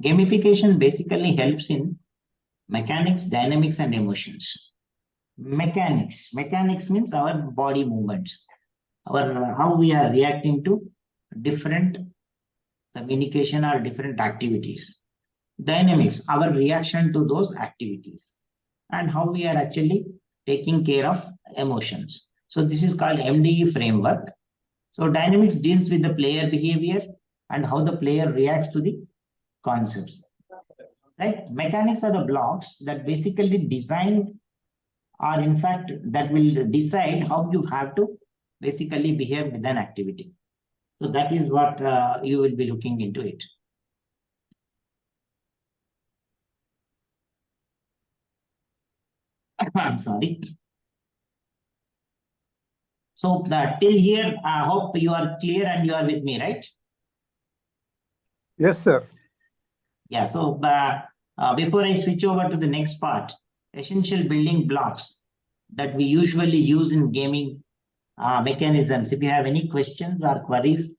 Gamification basically helps in mechanics, dynamics, and emotions. Mechanics means our body movements, our how we are reacting to different communication or different activities. Dynamics, our reaction to those activities, and how we are actually taking care of emotions. So this is called MDE framework. So dynamics deals with the player behavior and how the player reacts to the concepts. Right? Mechanics are the blocks that basically design, or in fact that will decide how you have to basically behave with an activity. So that is what you will be looking into it. I'm sorry. So till here, I hope you are clear and you are with me, right? Yes, sir. Yeah, so before I switch over to the next part, essential building blocks that we usually use in gaming mechanisms. If you have any questions or queries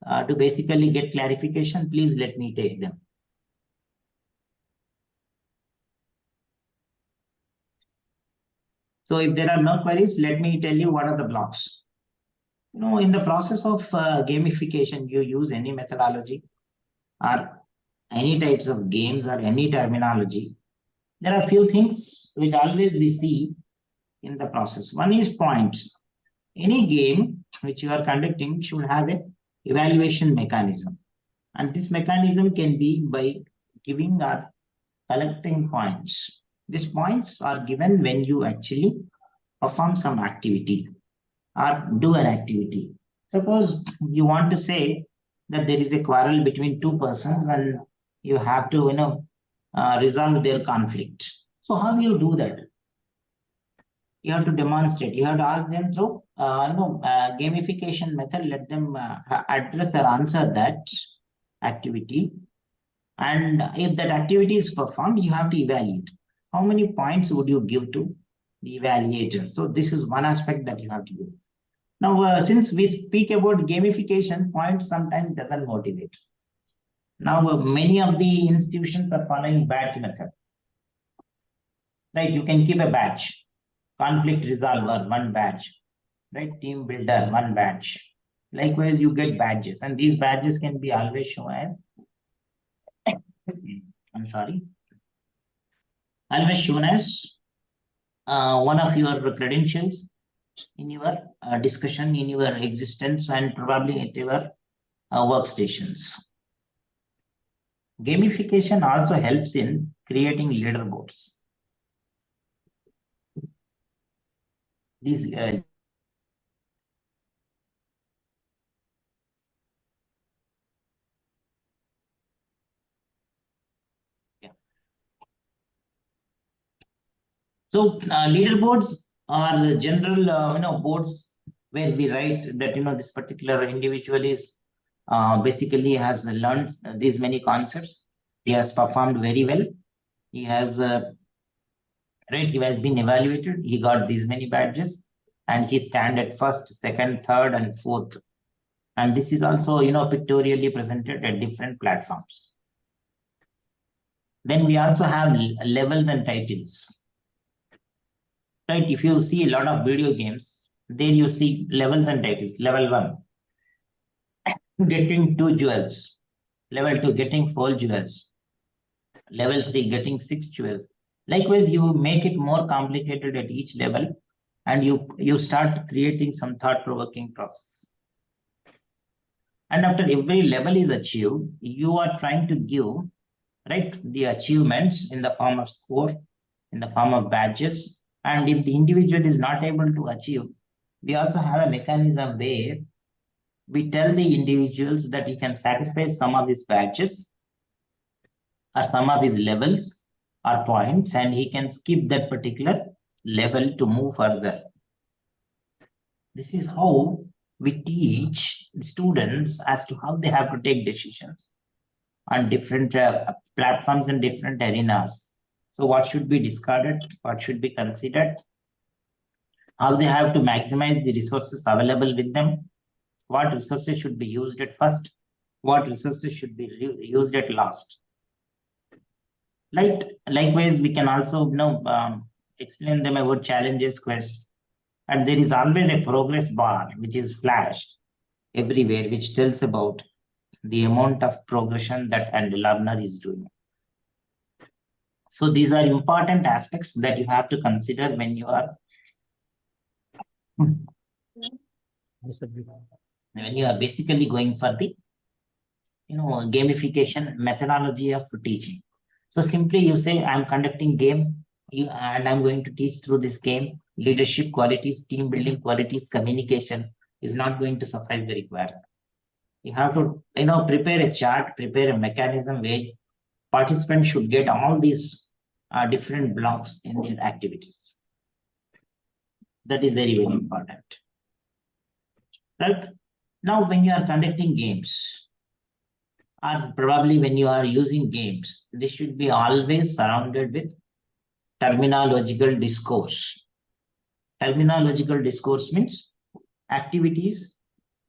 to basically get clarification, please let me take them. So if there are no queries, let me tell you what are the blocks. You know, in the process of gamification, you use any methodology or any types of games or any terminology. There are few things which always we see in the process. One is points. Any game which you are conducting should have an evaluation mechanism. And this mechanism can be by giving or collecting points. These points are given when you actually perform some activity or do an activity. Suppose you want to say that there is a quarrel between two persons and you have to, resolve their conflict. So how do you do that? You have to demonstrate. You have to ask them through, gamification method. Let them address or answer that activity. And if that activity is performed, you have to evaluate. How many points would you give to the evaluator? So this is one aspect that you have to do. Now, since we speak about gamification, points sometimes doesn't motivate. Now, many of the institutions are following badge method. Right? You can keep a badge. Conflict resolver, one badge. Right? Team builder, one badge. Likewise, you get badges, and these badges can be always shown as I'm sorry. Always shown as one of your credentials in your discussion, in your existence, and probably at your workstations. Gamification also helps in creating leaderboards. These So leaderboards are general, boards where we write that, this particular individual is basically has learned these many concepts. He has performed very well. He has, he has been evaluated. He got these many badges and he stand at first, second, third, and fourth. And this is also, pictorially presented at different platforms. Then we also have levels and titles. Right, if you see a lot of video games, there you see levels and titles. Level 1, getting 2 jewels. Level 2, getting 4 jewels. Level 3, getting 6 jewels. Likewise, you make it more complicated at each level, and you start creating some thought-provoking process. And after every level is achieved, you are trying to give, right, the achievements in the form of score, in the form of badges. And if the individual is not able to achieve, we also have a mechanism where we tell the individuals that he can sacrifice some of his badges or some of his levels or points, and he can skip that particular level to move further. This is how we teach students as to how they have to take decisions on different platforms and different arenas. So what should be discarded, what should be considered, how they have to maximize the resources available with them, what resources should be used at first, what resources should be used at last. Likewise, we can also explain them about challenges, quests, and there is always a progress bar which is flashed everywhere, which tells about the amount of progression that a learner is doing. So these are important aspects that you have to consider when you are When you are basically going for the gamification methodology of teaching. So simply you say, I'm conducting game and I'm going to teach through this game. Leadership qualities, team building qualities, communication is not going to suffice the requirement. You have to, prepare a chart, prepare a mechanism where participants should get all these different blocks in their activities. That is very, very important. Right? Now, when you are conducting games, or probably when you are using games, this should be always surrounded with terminological discourse. Terminological discourse means activities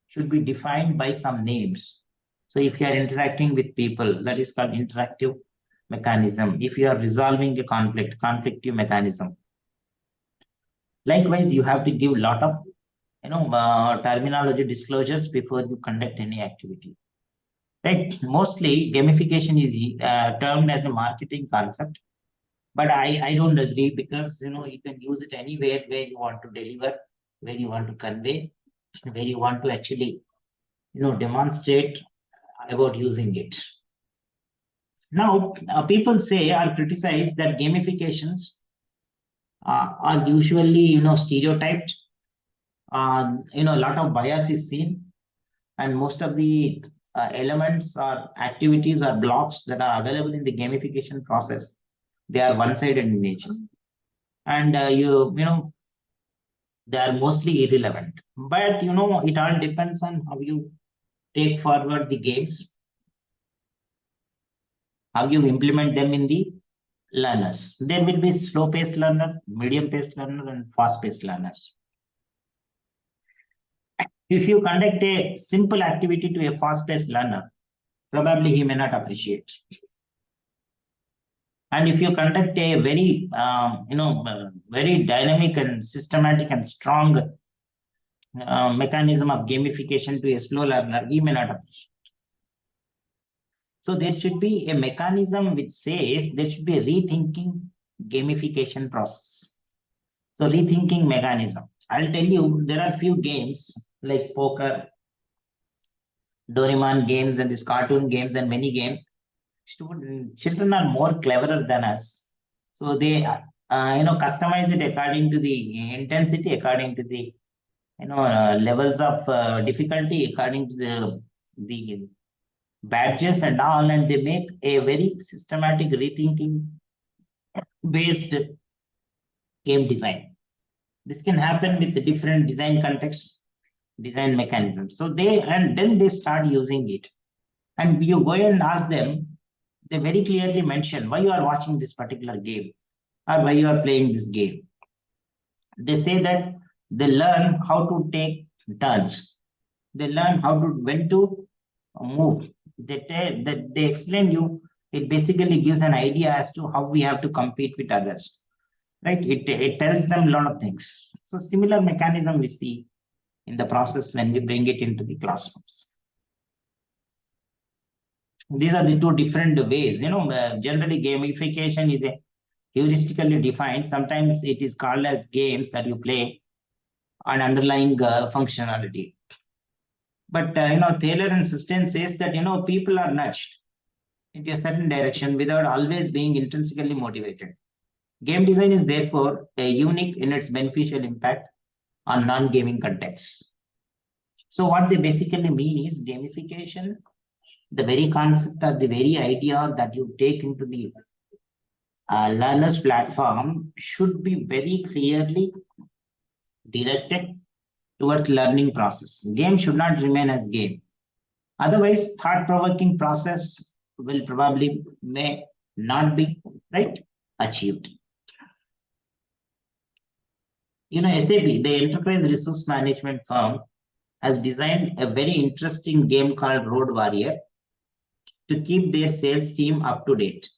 should be defined by some names. So if you are interacting with people, that is called interactive mechanism. If you are resolving a conflict, conflictive mechanism. Likewise, you have to give a lot of terminology disclosures before you conduct any activity. Right? Mostly gamification is termed as a marketing concept, but I don't agree, because you can use it anywhere where you want to deliver, where you want to convey, where you want to actually demonstrate about using it. Now, people say or criticize that gamifications are usually stereotyped. A lot of bias is seen, and most of the elements or activities or blocks that are available in the gamification process, they are one-sided in nature, and they are mostly irrelevant. But it all depends on how you take forward the games, how you implement them in the learners. There will be slow-paced learner, medium-paced learner, and fast-paced learners. If you conduct a simple activity to a fast-paced learner, probably he may not appreciate. And if you conduct a very, very dynamic and systematic and strong mechanism of gamification to a slow learner, he may not appreciate. So there should be a mechanism which says there should be a rethinking gamification process. So rethinking mechanism. I'll tell you, there are few games like poker, Doraemon games, and these cartoon games, and many games. Children are more cleverer than us. So they, customize it according to the intensity, according to the, levels of difficulty, according to the badges and all, and they make a very systematic rethinking based game design. This can happen with the different design contexts, design mechanisms. So then they start using it. And you go and ask them, they very clearly mention why you are watching this particular game or why you are playing this game. They say that they learn how to take turns. They learn when to move. They explain you, it basically gives an idea as to how we have to compete with others. Right? It tells them a lot of things. So similar mechanism we see in the process when we bring it into the classrooms. These are the two different ways. Generally gamification is a heuristically defined. Sometimes it is called as games that you play on underlying functionality. But Taylor and Sustain says that people are nudged into a certain direction without always being intrinsically motivated. Game design is therefore unique in its beneficial impact on non-gaming contexts. So what they basically mean is gamification, the very concept or the very idea that you take into the learner's platform should be very clearly directed towards learning process. Game should not remain as game. Otherwise, thought-provoking process will probably may not be achieved. SAP, the Enterprise Resource Management firm, has designed a very interesting game called Road Warrior to keep their sales team up to date.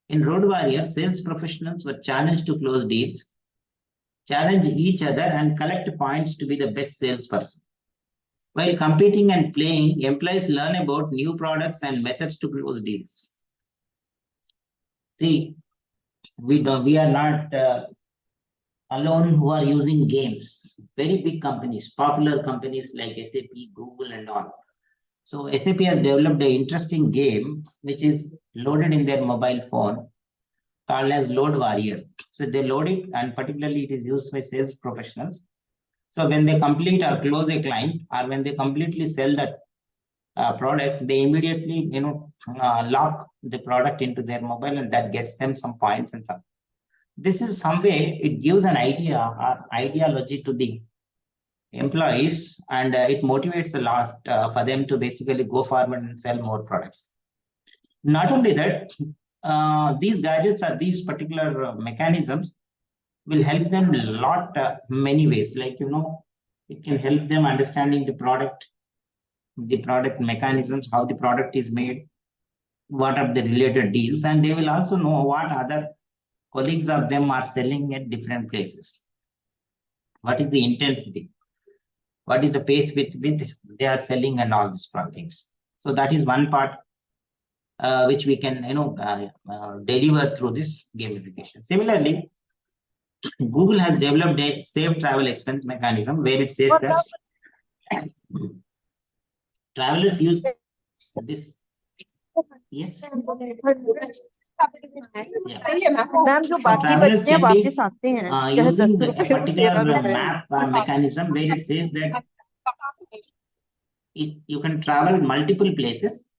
In Road Warrior, sales professionals were challenged to close deals, challenge each other, and collect points to be the best salesperson. While competing and playing, employees learn about new products and methods to close deals. See, we are not alone who are using games, very big companies, popular companies like SAP, Google and all. So SAP has developed an interesting game which is loaded in their mobile phone called as Load Warrior. So they load it, and particularly it is used by sales professionals. So when they complete or close a client, or when they completely sell that product, they immediately lock the product into their mobile, and that gets them some points and some. This is some way it gives an idea or ideology to the employees, and it motivates a lot for them to basically go forward and sell more products. Not only that, these gadgets or these particular mechanisms will help them a lot, many ways. Like, it can help them understanding the product mechanisms, how the product is made, what are the related deals, and they will also know what other colleagues of them are selling at different places. What is the intensity? What is the pace with they are selling and all these things. So that is one part which we can deliver through this gamification. Similarly, Google has developed a safe travel expense mechanism where it says that travelers use this. Yes. Ma'am जो बाकी बच्चे वापस आते हैं चाहे 10 using a रुपए particular map mechanism where it says that you can travel multiple places,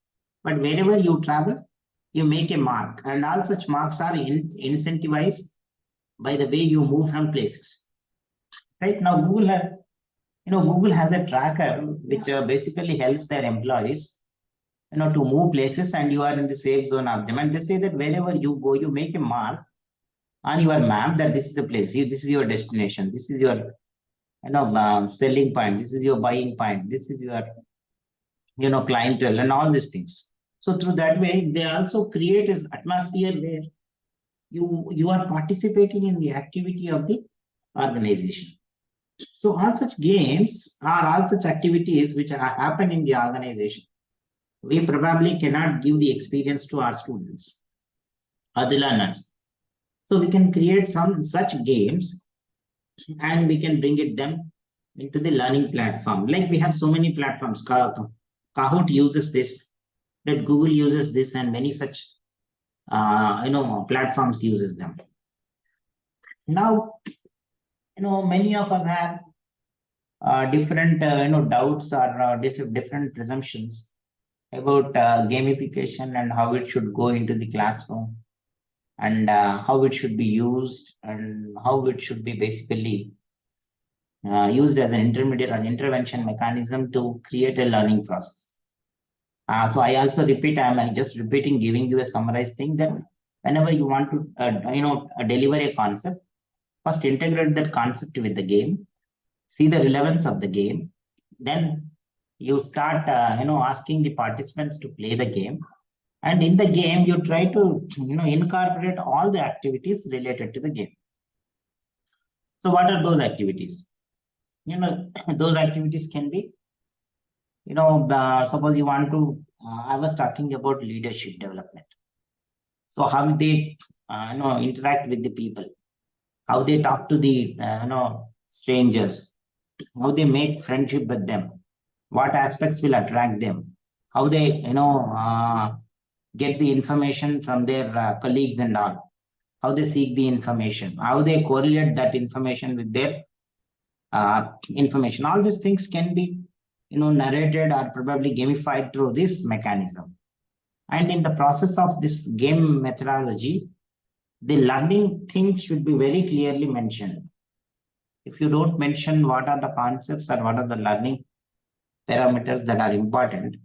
but wherever you travel, you make a mark, and all such marks are incentivized by the way you move from places. Right now, Google has a tracker which basically helps their employees, to move places, and you are in the safe zone of them. And they say that wherever you go, you make a mark on your map that this is the place. This is your destination. This is your, selling point. This is your buying point. This is your, clientele and all these things. So through that way, they also create this atmosphere where you are participating in the activity of the organization. So all such games are all such activities which happen in the organization. We probably cannot give the experience to our students or the learners. So we can create some such games and we can bring them into the learning platform. Like we have so many platforms. Kahoot uses this, that Google uses this, and many such platforms uses them. Now, many of us have different doubts or different presumptions about gamification and how it should go into the classroom, and how it should be used, and how it should be basically used as an intermediate or intervention mechanism to create a learning process. So I also repeat, I'm just repeating, giving you a summarized thing that whenever you want to, deliver a concept, first integrate that concept with the game, see the relevance of the game, then you start, asking the participants to play the game. And in the game, you try to, incorporate all the activities related to the game. So what are those activities? Those activities can be, suppose you want to, I was talking about leadership development. So how they, interact with the people, how they talk to the, strangers, how they make friendship with them, what aspects will attract them, how they, get the information from their colleagues and all, how they seek the information, how they correlate that information with their information. All these things can be, narrated or probably gamified through this mechanism. And in the process of this game methodology, the learning things should be very clearly mentioned. If you don't mention what are the concepts or what are the learning parameters that are important,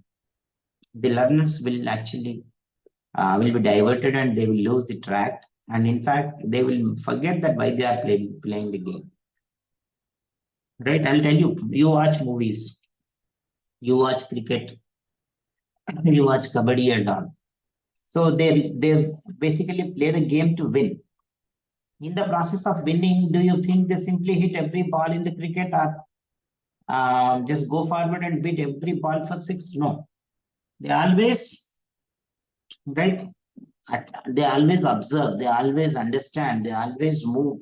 the learners will actually will be diverted and they will lose the track. And in fact, they will forget that why they are playing the game. Right? I'll tell you, you watch movies, you watch cricket, you watch kabaddi and all. So they basically play the game to win. In the process of winning, do you think they simply hit every ball in the cricket, or just go forward and beat every ball for 6? No. They always, right? They always observe, they always understand, they always move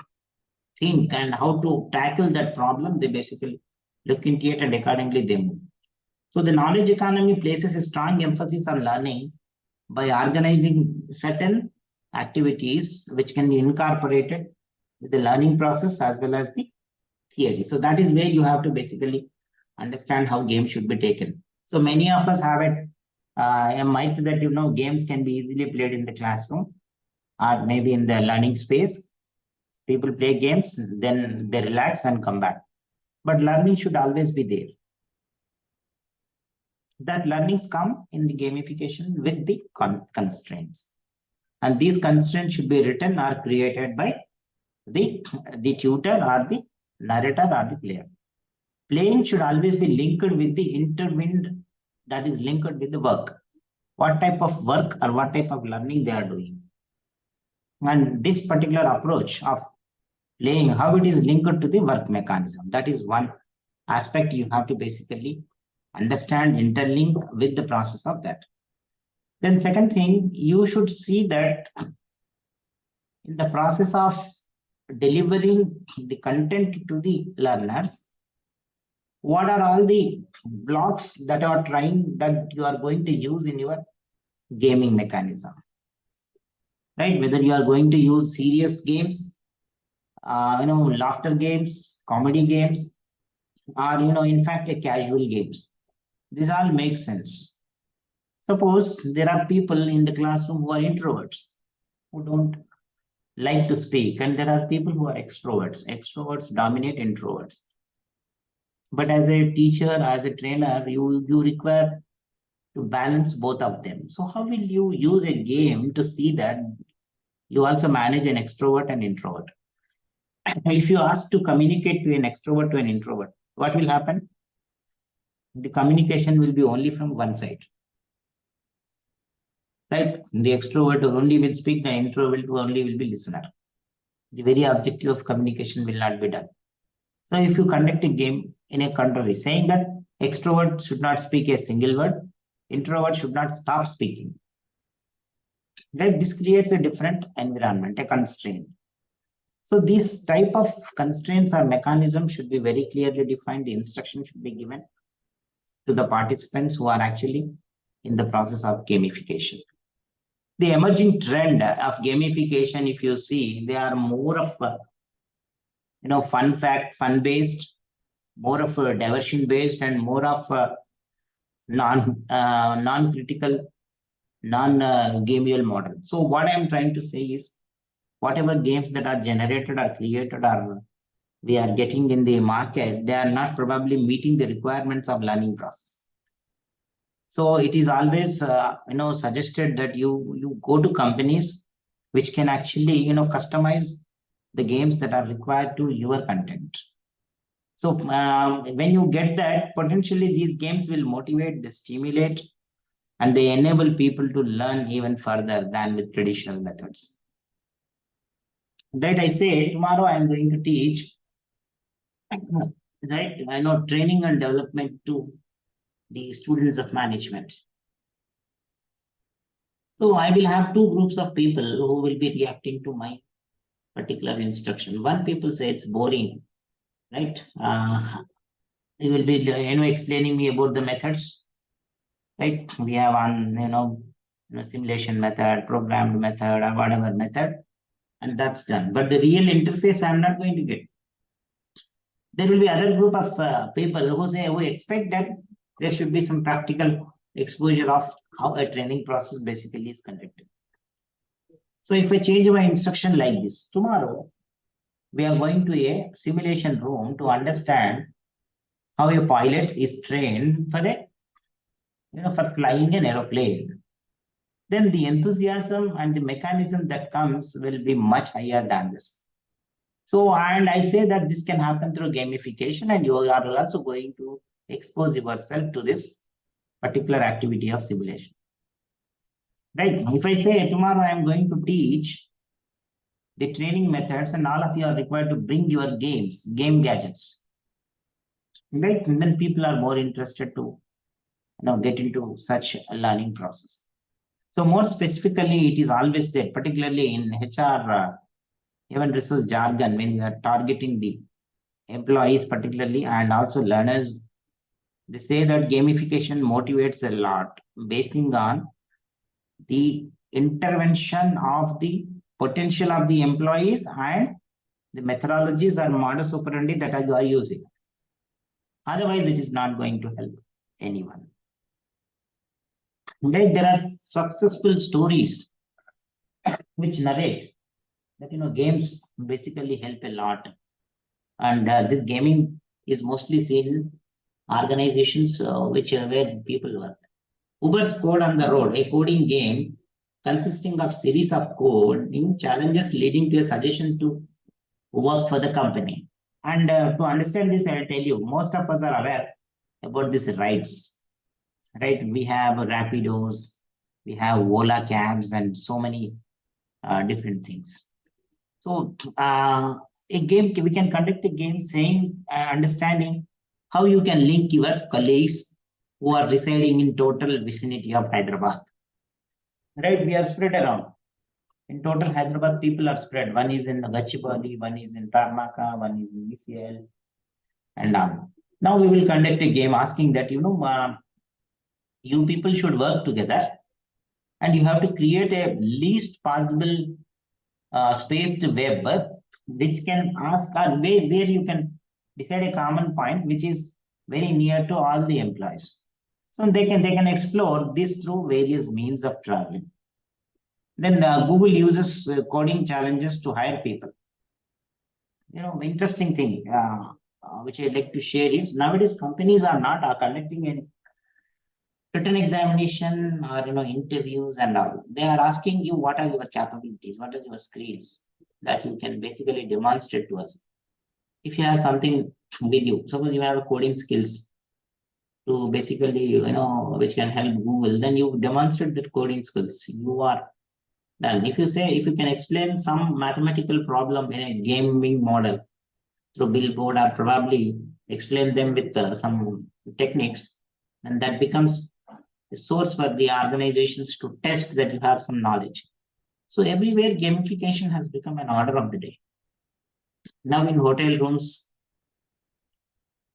think and how to tackle that problem, they basically look into it and accordingly they move. So the knowledge economy places a strong emphasis on learning by organizing certain activities which can be incorporated with the learning process as well as the theory. So that is where you have to basically understand how games should be taken. So many of us have a myth that, games can be easily played in the classroom or maybe in the learning space. People play games, then they relax and come back. But learning should always be there. That learnings come in the gamification with the constraints. And these constraints should be written or created by the tutor or the narrator or the player. Playing should always be linked with the intertwined, that is linked with the work. What type of work or what type of learning they are doing. And this particular approach of playing, how it is linked to the work mechanism. That is one aspect you have to basically understand, interlink with the process of that. Then second thing, you should see that in the process of delivering the content to the learners, what are all the blocks that you are going to use in your gaming mechanism, right? Whether you are going to use serious games, laughter games, comedy games, or, in fact, a casual games. These all make sense. Suppose there are people in the classroom who are introverts, who don't like to speak, and there are people who are extroverts. Extroverts dominate introverts. But as a teacher, as a trainer, you require to balance both of them. So how will you use a game to see that you also manage an extrovert and introvert? If you ask to communicate to an extrovert to an introvert, what will happen? The communication will be only from one side. Right? The extrovert only will speak, the introvert only will be listener. The very objective of communication will not be done. So if you conduct a game in a contrary, saying that extrovert should not speak a single word, introvert should not stop speaking. Right? This creates a different environment, a constraint. So these type of constraints or mechanisms should be very clearly defined. The instruction should be given to the participants who are actually in the process of gamification. The emerging trend of gamification, if you see, they are more of fun-based, more of a diversion-based, and more of non-critical, non-gamial model. So what I'm trying to say is, whatever games that are generated or created or we are getting in the market, they are not probably meeting the requirements of learning process. So it is always suggested that you go to companies which can actually customize the games that are required to your content. So when you get that, potentially these games will motivate, they stimulate, and they enable people to learn even further than with traditional methods. Right? I say tomorrow I am going to teach, right? Training and development to the students of management. So I will have two groups of people who will be reacting to my particular instruction. One people say it's boring, right? You will be explaining me about the methods, right? We have one simulation method, programmed method, or whatever method, and that's done. But the real interface I'm not going to get. There will be other group of people who expect that there should be some practical exposure of how a training process basically is conducted. So if I change my instruction like this, tomorrow we are going to a simulation room to understand how a pilot is trained for for flying an aeroplane. Then the enthusiasm and the mechanism that comes will be much higher than this. So, and I say that this can happen through gamification, and you are also going to expose yourself to this particular activity of simulation. Right? If I say tomorrow I am going to teach the training methods, and all of you are required to bring your game gadgets. Right? And then people are more interested to get into such a learning process. So more specifically, it is always said, particularly in HR human resource jargon when we are targeting the employees particularly and also learners. They say that gamification motivates a lot, basing on the intervention of the potential of the employees and the methodologies or modus operandi that you are using. Otherwise, it is not going to help anyone. Like there are successful stories which narrate that games basically help a lot, and this gaming is mostly seen in organizations where people work. Uber's Code on the Road, a coding game consisting of series of coding challenges leading to a suggestion to work for the company. And to understand this, I'll tell you, most of us are aware about these rides, right? We have Rapidos, we have Ola cabs, and so many different things. So a game, we can conduct a game saying, understanding how you can link your colleagues who are residing in total vicinity of Hyderabad. Right, we are spread around. In total, Hyderabad people are spread. One is in Gachibowli, one is in Tarnaka, one is in ECL, and all. Now we will conduct a game asking that, you people should work together and you have to create a least possible spaced web which can ask or where you can decide a common point which is very near to all the employees. So they can explore this through various means of traveling. Then Google uses coding challenges to hire people. Interesting thing which I'd like to share is nowadays companies are not conducting a written examination or interviews and all. They are asking you what are your capabilities, what are your skills that you can basically demonstrate to us. If you have something with you, suppose you have a coding skills to basically which can help Google, then you demonstrate that coding skills. You are done. If you can explain some mathematical problem in a gaming model through Billboard or probably explain them with some techniques, and that becomes a source for the organizations to test that you have some knowledge. So everywhere gamification has become an order of the day. Now in hotel rooms,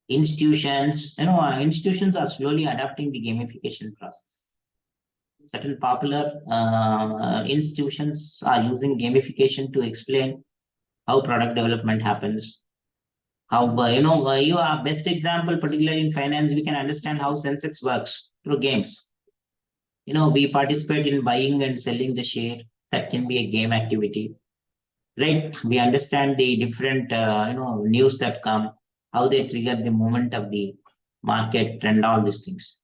institutions, institutions are slowly adapting the gamification process. Certain popular institutions are using gamification to explain how product development happens. How you are best example, particularly in finance, we can understand how Sensex works through games. We participate in buying and selling the share. That can be a game activity, right? We understand the different news that come, how they trigger the movement of the market and all these things.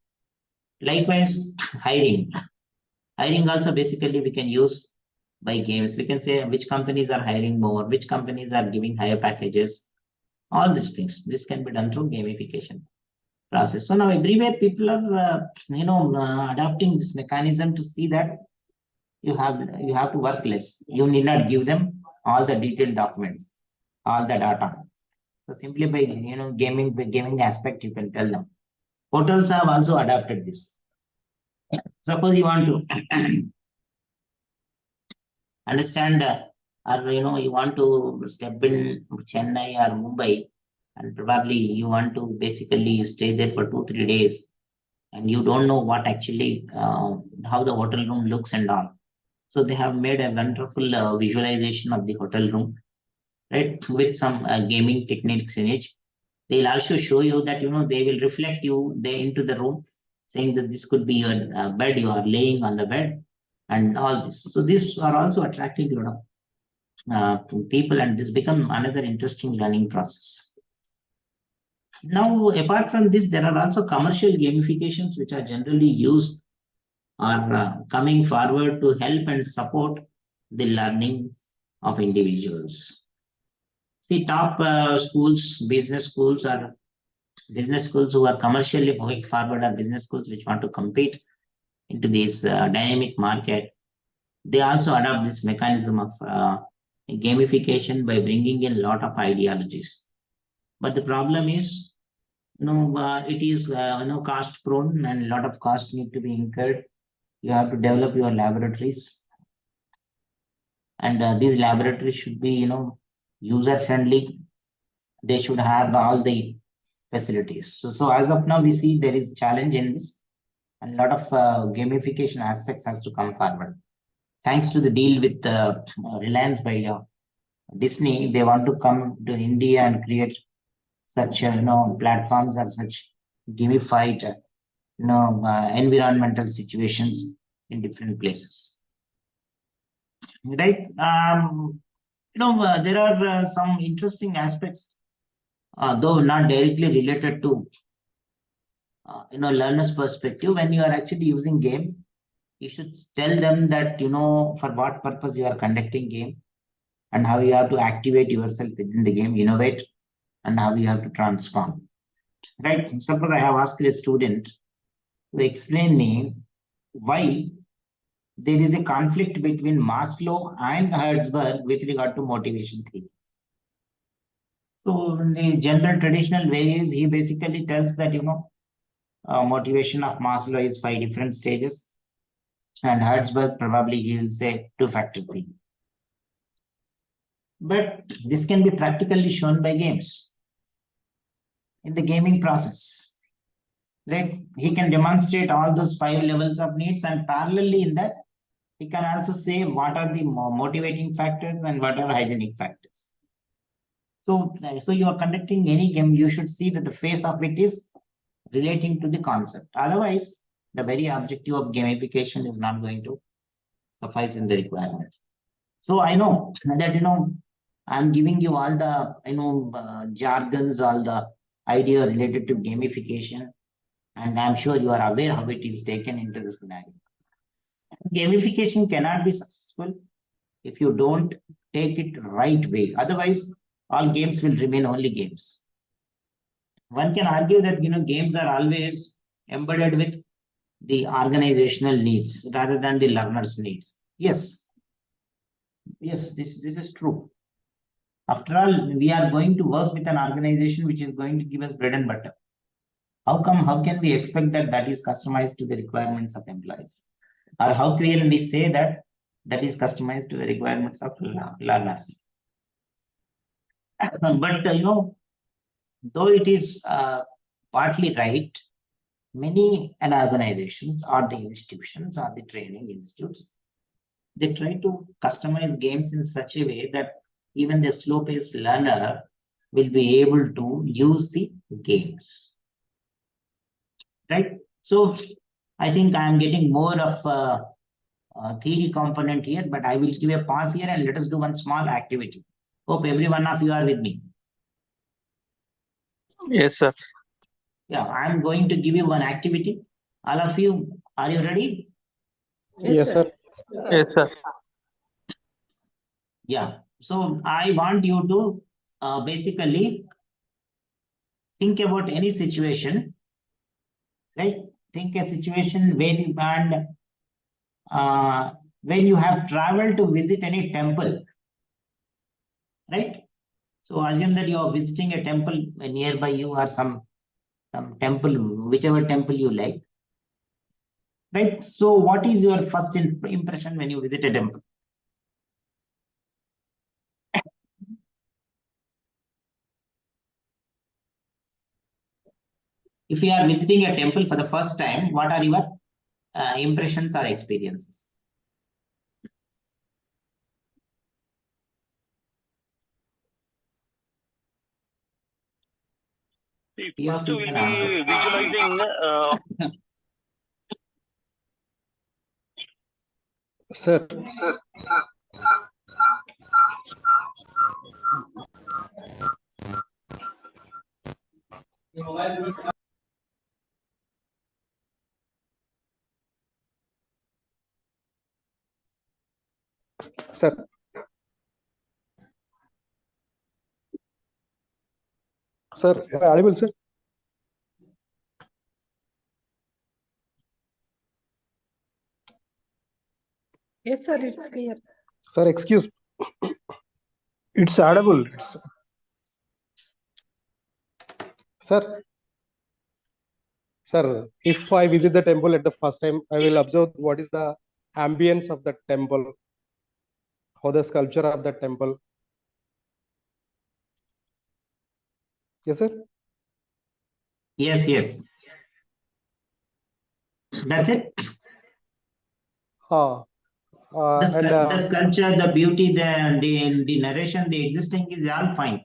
Likewise, hiring also basically we can use by games. We can say which companies are hiring more, which companies are giving higher packages, all these things. This can be done through gamification process. So now everywhere people are adopting this mechanism to see that you have to work less. You need not give them all the detailed documents, all the data. So simply by gaming aspect, you can tell them. Hotels have also adapted this. Suppose you want to understand or you want to step in Chennai or Mumbai, and probably you want to basically stay there for 2-3 days, and you don't know what actually how the hotel room looks and all. So they have made a wonderful visualization of the hotel room, right, with some gaming techniques in it. They'll also show you that they will reflect you into the room, saying that this could be your bed, you are laying on the bed, and all this. So these are also attracting people, and this become another interesting learning process. Now, apart from this, there are also commercial gamifications which are generally used or coming forward to help and support the learning of individuals. See, top schools, business schools who are commercially moving forward, are business schools which want to compete into this dynamic market. They also adopt this mechanism of gamification by bringing in a lot of ideologies. But the problem is, it is cost prone, and a lot of cost need to be incurred. You have to develop your laboratories. And these laboratories should be, user friendly. They should have all the facilities. So as of now, we see there is challenge in this, and a lot of gamification aspects has to come forward. Thanks to the deal with Reliance by Disney, they want to come to India and create such platforms or such gamified environmental situations in different places. Right? There are some interesting aspects, though not directly related to learner's perspective. When you are actually using game, you should tell them that for what purpose you are conducting game, and how you have to activate yourself within the game, innovate, and how you have to transform. Right? Suppose I have asked a student to explain me why there is a conflict between Maslow and Herzberg with regard to motivation theory. So in the general traditional ways, he basically tells that motivation of Maslow is 5 different stages, and Herzberg probably he will say 2-factor thing. But this can be practically shown by games. In the gaming process, right? He can demonstrate all those 5 levels of needs, and parallelly in that, he can also say what are the motivating factors and what are hygienic factors. So you are conducting any game, you should see that the face of it is relating to the concept. Otherwise, the very objective of gamification is not going to suffice in the requirement. So I know that I'm giving you all the jargons, all the idea related to gamification, and I'm sure you are aware how it is taken into the scenario. Gamification cannot be successful if you don't take it right way. Otherwise, all games will remain only games. One can argue that games are always embedded with the organizational needs rather than the learner's needs. Yes, this is true. After all, we are going to work with an organization which is going to give us bread and butter. How can we expect that is customized to the requirements of employees? Or how can we say that is customized to the requirements of learners? But though it is partly right, many organizations or the institutions or the training institutes, they try to customize games in such a way that even the slow-paced learner will be able to use the games. Right? So I think I am getting more of a theory component here, but I will give a pause here and let us do one small activity. Hope every one of you are with me. Yes, sir. Yeah, I'm going to give you one activity. All of you, are you ready? Yes, sir. Yes, sir. Yeah. So I want you to basically think about any situation, right? Think a situation where you when you have traveled to visit any temple, right? So assume that you are visiting a temple nearby you, or some temple, whichever temple you like, right? So what is your first impression when you visit a temple? If you are visiting a temple for the first time, what are your impressions or experiences? First we'll be visualizing. Sir. Sir. Sir, audible, sir? Yes, sir, it's clear. Sir, excuse. It's audible. Sir. Sir, if I visit the temple at the first time, I will observe what is the ambience of the temple. how the sculpture of the temple. Yes, sir. Yes, yes. That's it. Ah, The sculpture, the beauty, the narration, the existing is all fine.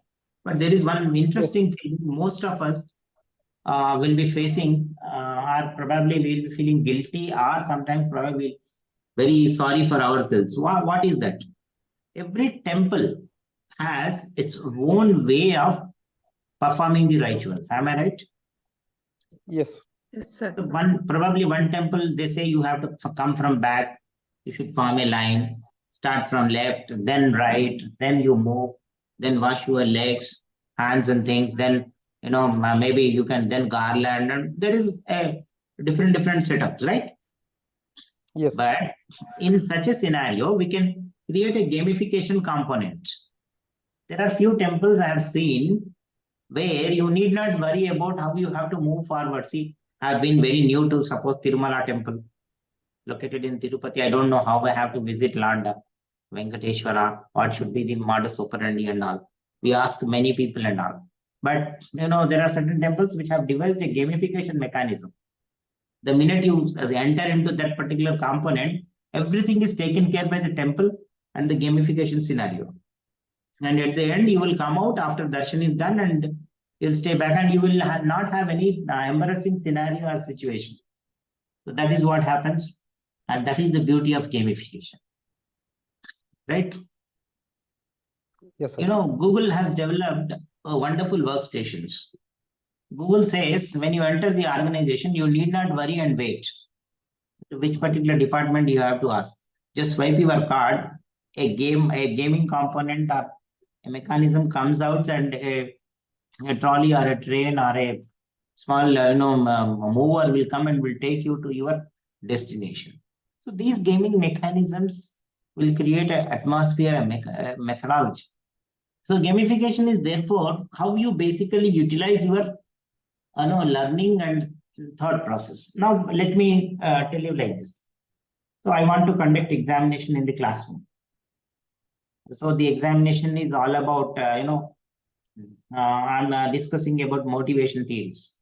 But there is one interesting thing. Most of us will be facing, or probably will be feeling guilty, or sometimes probably very sorry for ourselves. What is that? Every temple has its own way of performing the rituals. Am I right? yes. Yes, sir. So probably one temple, they say you have to come from back. You should form a line, start from left, then right, then you move, then wash your legs, hands and things. Then, maybe you can then garland, and there is a different setups, right? Yes. But in such a scenario, we can create a gamification component. There are few temples I have seen where you need not worry about how you have to move forward. See, I've been very new to suppose Tirumala temple located in Tirupati. I don't know how I have to visit Lord Venkateshwara, what should be the modus operandi and all. We ask many people and all. But there are certain temples which have devised a gamification mechanism. The minute you enter into that particular component, everything is taken care by the temple and the gamification scenario. And at the end, you will come out after darshan is done and you'll stay back and you will not have any embarrassing scenario or situation. So that is what happens. And that is the beauty of gamification. Right? Yes, sir. Google has developed wonderful workstations. Google says when you enter the organization, you need not worry and wait. Which particular department you have to ask. Just swipe your card, a gaming component or a mechanism comes out, and a trolley or a train or a small mover will come and will take you to your destination. So these gaming mechanisms will create an atmosphere, a methodology. So gamification is therefore how you basically utilize your learning and thought process. Now let me tell you like this. So I want to conduct examination in the classroom. So the examination is all about I'm discussing about motivation theories.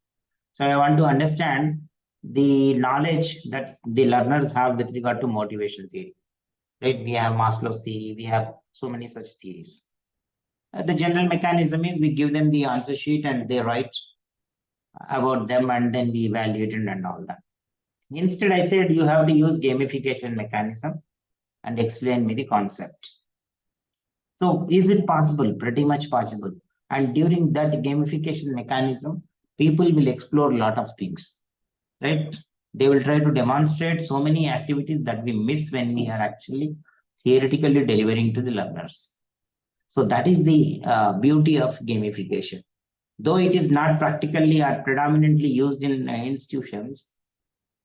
So I want to understand the knowledge that the learners have with regard to motivation theory. Right? We have Maslow's theory. We have so many such theories. The general mechanism is we give them the answer sheet and they write about them and then we evaluate it and all that. Instead, I said you have to use gamification mechanism and explain me the concept. So is it possible? Pretty much possible. And during that gamification mechanism, people will explore a lot of things, right? They will try to demonstrate so many activities that we miss when we are actually theoretically delivering to the learners. So that is the beauty of gamification. Though it is not practically or predominantly used in institutions,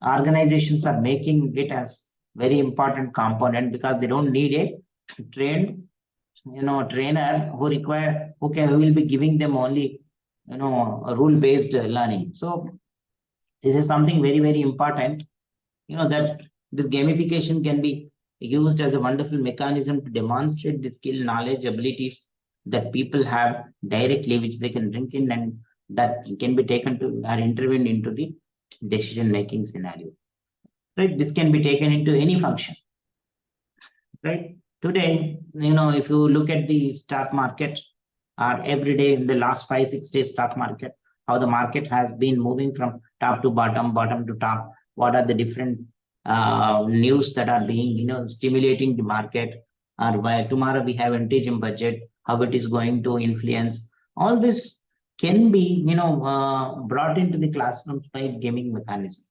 organizations are making it as very important component because they don't need a trained trainer who will be giving them only a rule-based learning. So this is something very, very important, that this gamification can be used as a wonderful mechanism to demonstrate the skill, knowledge, abilities that people have directly, which they can bring in and that can be taken to or intervened into the decision-making scenario. Right? This can be taken into any function. Right? Today, if you look at the stock market, or every day in the last 5-6 days stock market, how the market has been moving from top to bottom, bottom to top, what are the different news that are being, stimulating the market, or by tomorrow we have intelligent budget, how it is going to influence. All this can be, brought into the classrooms by gaming mechanism.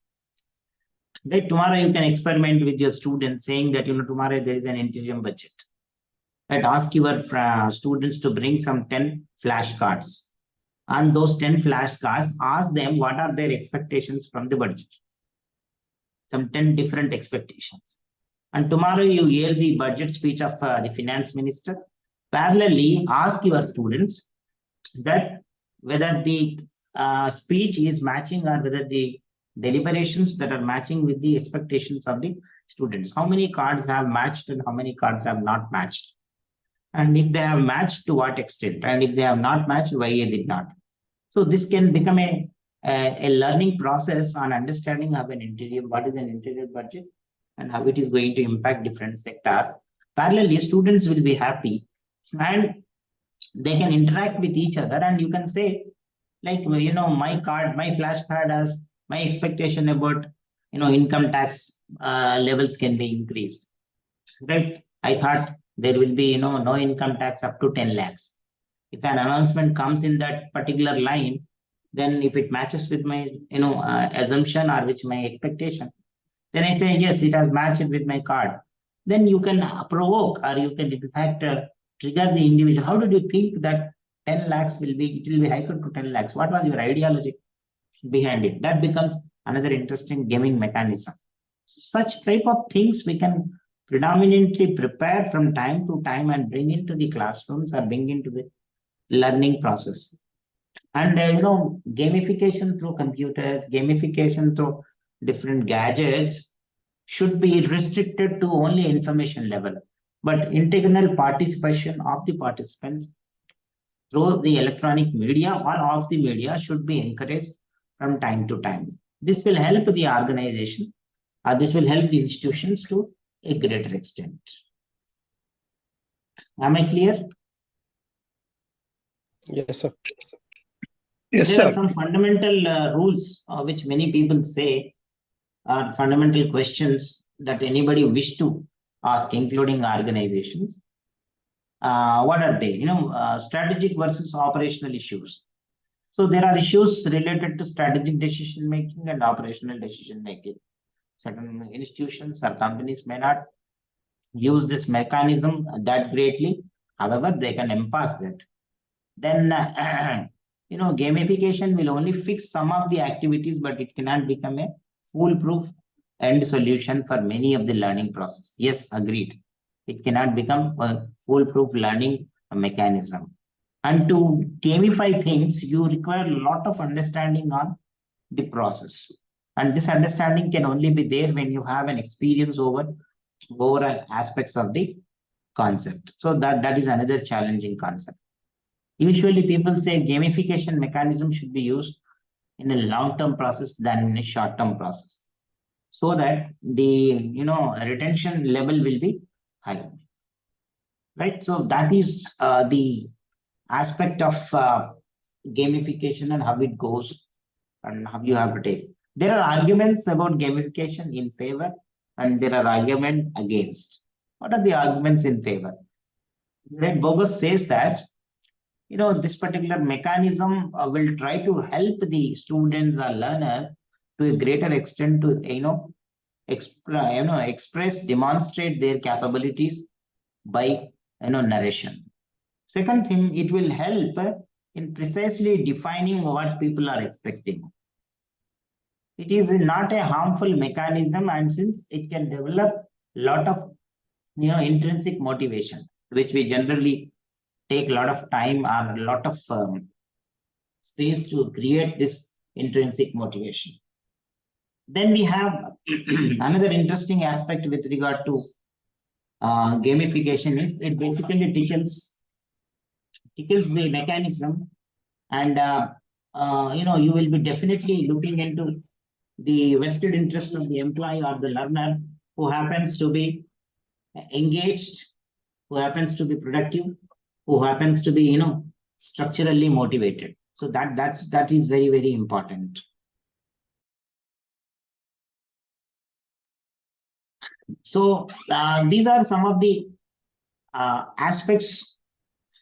Right? Tomorrow you can experiment with your students saying that, tomorrow there is an intelligent budget. Right? Ask your students to bring some 10 flashcards. And those 10 flashcards, ask them what are their expectations from the budget. Some 10 different expectations. And tomorrow you hear the budget speech of the finance minister. Parallelly, ask your students that whether the speech is matching or whether the deliberations that are matching with the expectations of the students. How many cards have matched and how many cards have not matched? And if they have matched, to what extent? And if they have not matched, why they did not? So this can become a learning process on understanding how an interior, what is an interior budget and how it is going to impact different sectors. Parallelly, students will be happy and they can interact with each other, and you can say, like, you know, my flashcard has my expectation about, you know, income tax levels can be increased, right? I thought there will be, you know, no income tax up to 10 lakhs. If an announcement comes in that particular line, then if it matches with my, you know, assumption or with my expectation, then I say, yes, it has matched with my card. Then you can provoke, or you can, in fact, trigger the individual. How did you think that 10 lakhs it will be hiked to 10 lakhs? What was your ideology behind it? That becomes another interesting gaming mechanism. Such type of things we can predominantly prepare from time to time and bring into the classrooms or bring into the learning process. And you know, gamification through computers, gamification through different gadgets should be restricted to only information level, but integral participation of the participants through the electronic media or of the media should be encouraged from time to time. This will help the organization, this will help the institutions to a greater extent. Am I clear? Yes, sir. Yes, There are sir. some fundamental rules which many people say are fundamental questions that anybody wish to ask, including organizations. What are they? You know, strategic versus operational issues. So there are issues related to strategic decision making and operational decision making. Certain institutions or companies may not use this mechanism that greatly. However, they can impasse that. Then, you know, gamification will only fix some of the activities, but it cannot become a foolproof end solution for many of the learning process. Yes, agreed. It cannot become a foolproof learning mechanism. And to gamify things, you require a lot of understanding on the process. And this understanding can only be there when you have an experience over overall aspects of the concept. So that is another challenging concept. Usually people say gamification mechanism should be used in a long-term process than in a short-term process, so that the, you know, retention level will be high, right? So that is the aspect of gamification and how it goes and how you have to take. There are arguments about gamification in favor and there are arguments against. What are the arguments in favor? Right, Bogus says that, you know, this particular mechanism will try to help the students or learners to a greater extent to, you know, express, demonstrate their capabilities by, you know, narration. Second thing, it will help in precisely defining what people are expecting. It is not a harmful mechanism, and since it can develop a lot of, you know, intrinsic motivation, which we generally take a lot of time or a lot of space to create this intrinsic motivation. Then we have another interesting aspect with regard to gamification. It basically tickles the mechanism, and you know, you will be definitely looking into the vested interest of the employee or the learner who happens to be engaged, who happens to be productive, who happens to be, you know, structurally motivated. So that is very, very important. So these are some of the aspects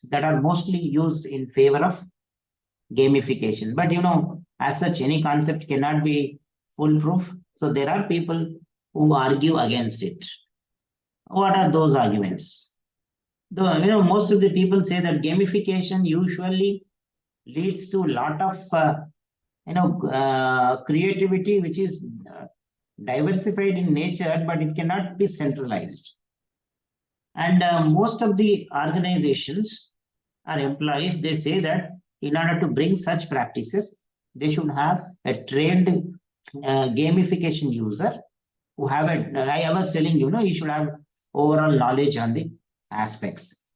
that are mostly used in favor of gamification. But, you know, as such, any concept cannot be foolproof. So there are people who argue against it. What are those arguments? You know, most of the people say that gamification usually leads to a lot of you know, creativity, which is diversified in nature, but it cannot be centralized. And most of the organizations or employees, they say that in order to bring such practices, they should have a trained gamification user who have it. I was telling you, you should have overall knowledge on the aspects.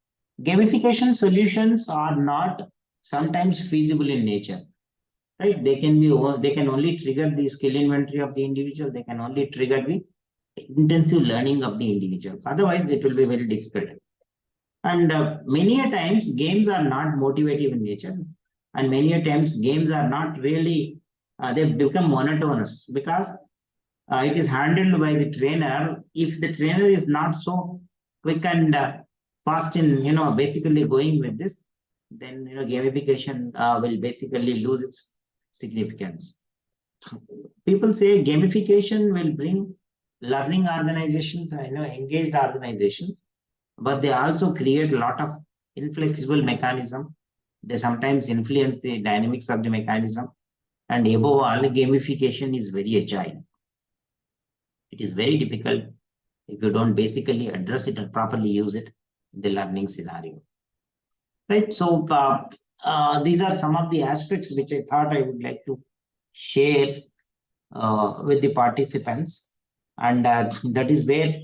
Gamification solutions are not sometimes feasible in nature, right? They can only trigger the skill inventory of the individual. They can only trigger the intensive learning of the individual. Otherwise, it will be very difficult. And many a times games are not motivative in nature, and many a times games are not really, they've become monotonous because it is handled by the trainer. If the trainer is not so quick and fast in, basically going with this, then, gamification will basically lose its significance. People say gamification will bring learning organizations, engaged organizations, but they also create a lot of inflexible mechanism. They sometimes influence the dynamics of the mechanism. And above all, gamification is very agile. It is very difficult if you don't basically address it and properly use it in the learning scenario. Right. So these are some of the aspects which I thought I would like to share with the participants. And that is where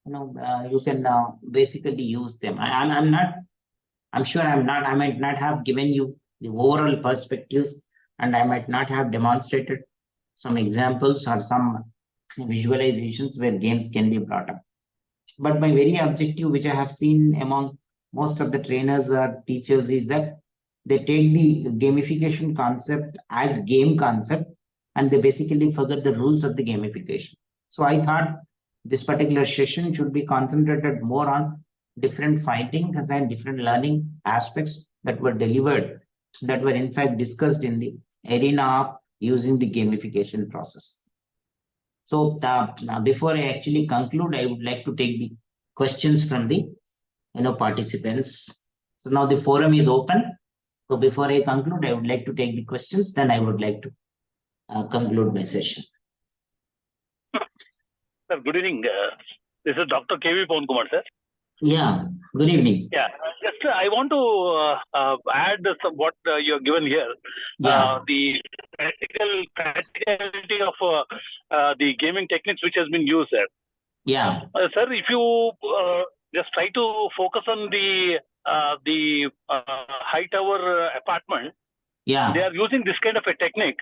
you can basically use them. I'm sure I might not have given you the overall perspectives, and I might not have demonstrated some examples or some visualizations where games can be brought up. But my very objective, which I have seen among most of the trainers or teachers, is that they take the gamification concept as game concept, and they basically forget the rules of the gamification. So I thought this particular session should be concentrated more on different findings and different learning aspects that were delivered, that were in fact discussed in the arena of using the gamification process. So now before I actually conclude, I would like to take the questions from the participants. So now the forum is open. So before I conclude, I would like to take the questions. Then I would like to conclude my session. Sir, good evening. This is Dr. K.V. Pawan Kumar, sir. Yeah, good evening. Yeah, just I want to add what you have given here. Yeah. The practicality of the gaming techniques which has been used, sir. Yeah. Sir, if you just try to focus on the high tower apartment, yeah, they are using this kind of a technique.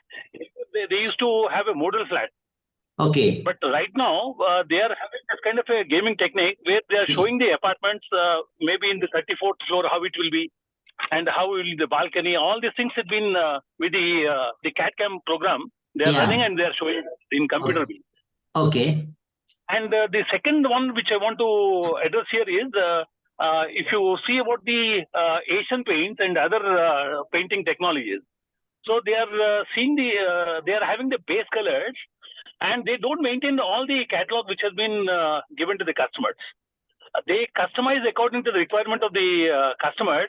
They used to have a model flat. Okay. But right now, they are having this kind of a gaming technique where they are showing the apartments, maybe in the 34th floor, how it will be, and how will the balcony. All these things have been with the CAD/CAM program. They are running and they are showing in computer view. Okay. And the second one which I want to address here is, if you see about the Asian paints and other painting technologies, so they are seeing they are having the base colors, and they don't maintain all the catalog which has been given to the customers. They customize according to the requirement of the customers,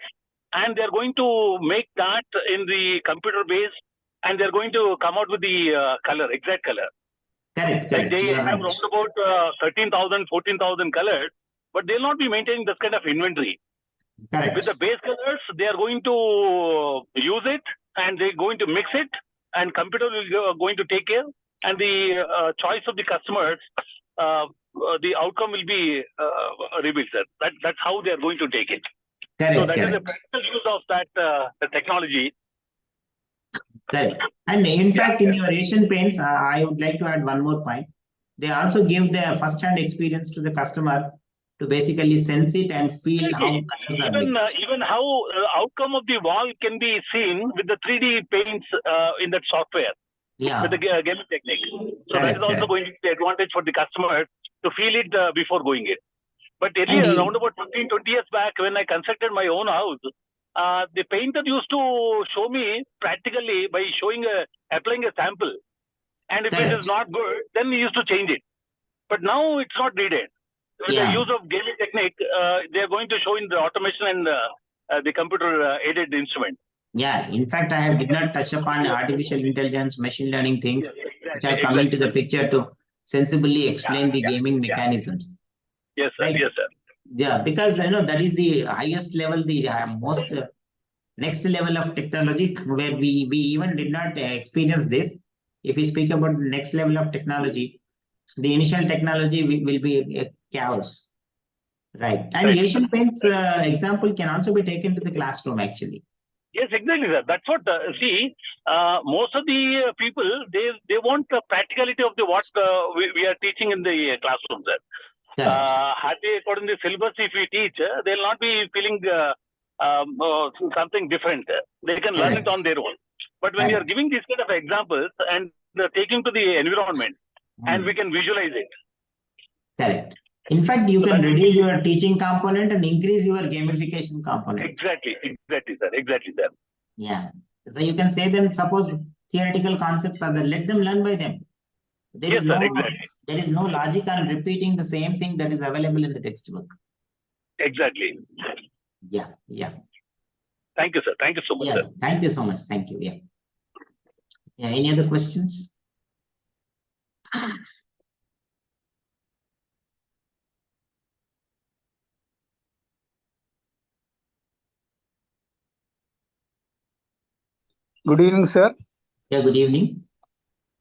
and they're going to make that in the computer base, and they're going to come out with the color, exact color. Correct. Like they have around about 13,000, 14,000 colors, but they'll not be maintaining this kind of inventory. Correct. With the base colors, they are going to use it, and they're going to mix it, and computer will going to take care. And the choice of the customers, the outcome will be revealed, sir. That's how they are going to take it. Correct. So that is the practical use of that the technology. Correct. And in fact, in your Asian paints, I would like to add one more point. They also give their first-hand experience to the customer to basically sense it and feel how colors are mixed. Even how outcome of the wall can be seen with the 3D paints in that software. Yeah. With the gaming technique. So that is also going to be the advantage for the customer to feel it before going in. But earlier, around about 15, 20 years back, when I constructed my own house, the painter used to show me practically by applying a sample. And if it is not good, then he used to change it. But now it's not needed. With the use of gaming technique, they are going to show in the automation and the computer aided instrument. Yeah, in fact, I did not touch upon artificial intelligence, machine learning things, which are coming to the picture to sensibly explain the gaming mechanisms. Yes, sir. Right? Yes, sir. Yeah, because that is the highest level, the most next level of technology where we even did not experience this. If we speak about the next level of technology, the initial technology will be a chaos. Right. And Right. Asian Paints example can also be taken to the classroom actually. Yes, exactly, sir. That's what, most of the people, they want the practicality of the what we are teaching in the classroom, sir. Happy according to the syllabus, if we teach, they'll not be feeling something different. They can learn it on their own. But when you are giving these kind of examples and taking to the environment, and we can visualize it. Correct. In fact, you can reduce your teaching component and increase your gamification component. Exactly, sir. Exactly, sir. Yeah. So you can say them, suppose theoretical concepts are there, let them learn by them. There is no logic on repeating the same thing that is available in the textbook. Exactly. Yeah, yeah. Thank you, sir. Thank you so much, sir. Thank you so much. Thank you. Yeah. Yeah. Any other questions? Good evening, sir. Yeah, good evening.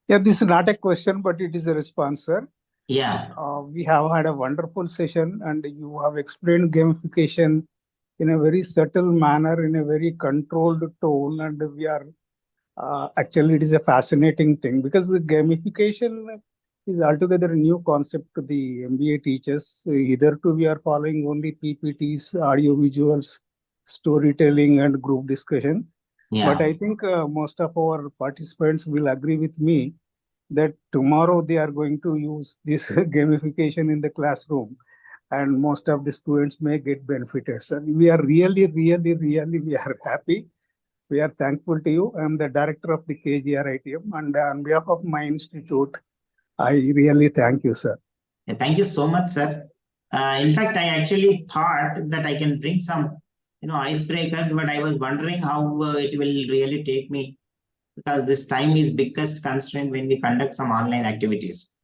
Yeah, this is not a question, but it is a response, sir. Yeah. We have had a wonderful session and you have explained gamification in a very subtle manner, in a very controlled tone. And we are actually, it is a fascinating thing because the gamification is altogether a new concept to the MBA teachers. Hitherto we are following only PPTs, audio visuals, storytelling and group discussion. Yeah. But I think most of our participants will agree with me that tomorrow they are going to use this gamification in the classroom and most of the students may get benefited. So we are really, we are happy. We are thankful to you. I am the director of the KGR ITM and on behalf of my institute, I really thank you, sir. Thank you so much, sir. In fact, I actually thought that I can bring some, icebreakers, but I was wondering how it will really take me because this time is biggest constraint when we conduct some online activities.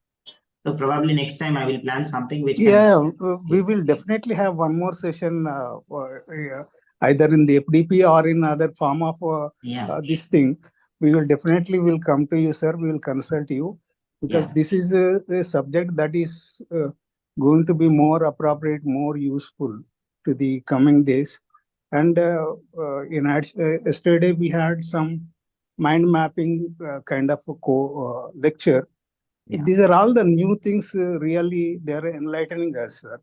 So probably next time I will plan something which we will definitely have one more session either in the FDP or in other form of this thing. We will definitely come to you, sir. We will consult you because this is a subject that is going to be more appropriate, more useful to the coming days. And yesterday we had some mind mapping kind of a lecture. These are all the new things, really, they are enlightening us, sir.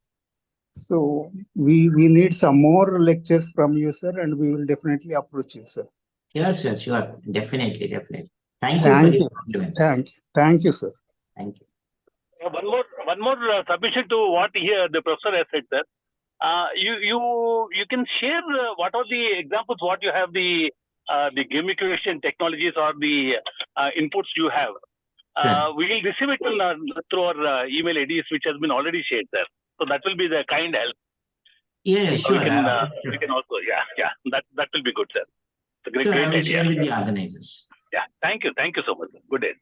So we need some more lectures from you, sir, and we will definitely approach you, sir. Sure. Definitely. Thank you for your compliments. Thank you, sir. Thank you. One more submission to what here the professor has said, sir. You can share what are the examples, what you have the gamification technologies or the inputs you have. We will receive it through our email IDs, which has been already shared, sir. So that will be the kind help. Yeah, sure. We can also, that will be good, sir. It's a great I will idea. share with the organizers. Yeah, thank you so much. Good day.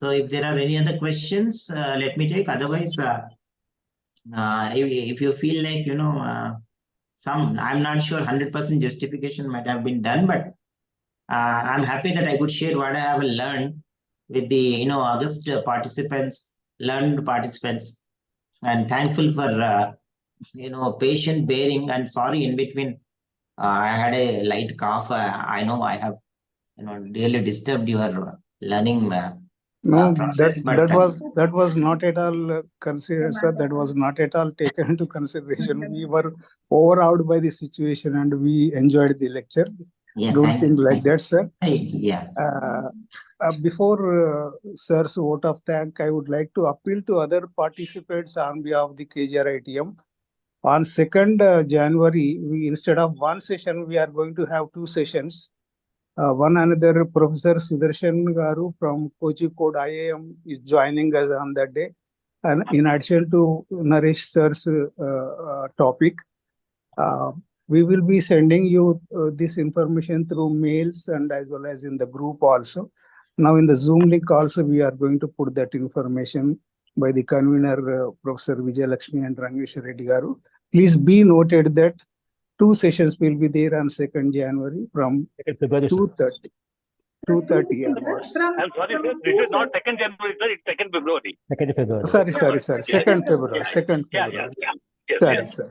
So if there are any other questions, let me take. Otherwise, if you feel like, I'm not sure 100% justification might have been done, but I'm happy that I could share what I have learned with the, August learned participants, and thankful for, patient bearing. And sorry, in between, I had a light cough. I know I have, really disturbed your learning No, process, that was not at all considered, sir. That was not at all taken into consideration. We were overawed by the situation and we enjoyed the lecture. Don't think like that, sir. Before sir's vote of thanks, I would like to appeal to other participants on behalf of the KGR ITM. On 2nd January, instead of one session, we are going to have two sessions. One another Professor Sudarshan Garu from Kozhikode IIM is joining us on that day. And in addition to Naresh sir's topic, we will be sending you this information through mails and as well as in the group also. Now in the Zoom link also, we are going to put that information by the convener, Professor Vijay Lakshmi and Rangesh Reddy Garu. Please be noted that two sessions will be there on 2nd January from 2:30. 2:30 onwards. I'm sorry, sir. This is not 2nd January, sir. It's 2nd February. 2nd February. Sorry. Yeah. 2nd February. 2nd Yeah, February. yeah. Yes, Sorry, yes. sir.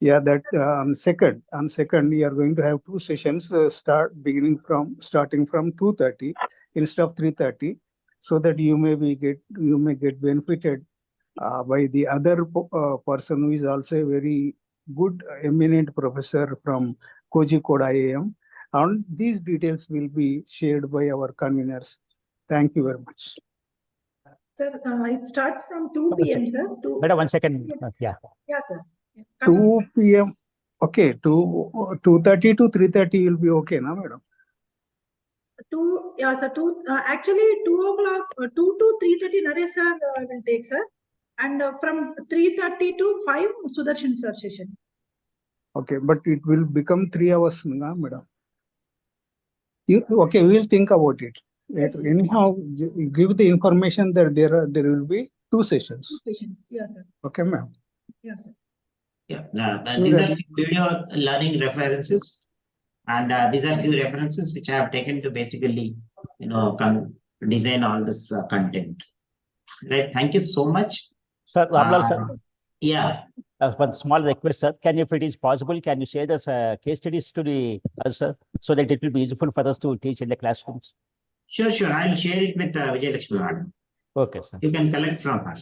Yeah, that on second, we are going to have two sessions starting from 2:30 instead of 3:30, so that you may get benefited by the other person who is also a very good eminent professor from Kozhikode IIM, and these details will be shared by our conveners. Thank you very much. Sir, it starts from 2 p.m. sir. Madam, 1 second. Yeah. Yeah, sir. 2 p.m. Okay, 2:30 to 3:30 will be okay, now, madam. Yeah, sir. Actually 2 o'clock, 2 to 3:30 Naresh sir will take, sir. And from 3:30 to 5 Sudarshan sir session. Okay, but it will become 3 hours, na, madam. Okay, we will think about it. Yes, Anyhow, give the information that there will be two sessions. Yes, sir. Okay, ma'am. Yes, sir. Yeah, these are video learning references, and these are few references which I have taken to basically, design all this content. Right. Thank you so much. Sir, Ramlal, sir. Yeah. One small request, sir. If it is possible, can you share this case studies to us, sir, so that it will be useful for us to teach in the classrooms? Sure. I'll share it with Vijay Lakshmi madam. Okay, sir. You can collect from her.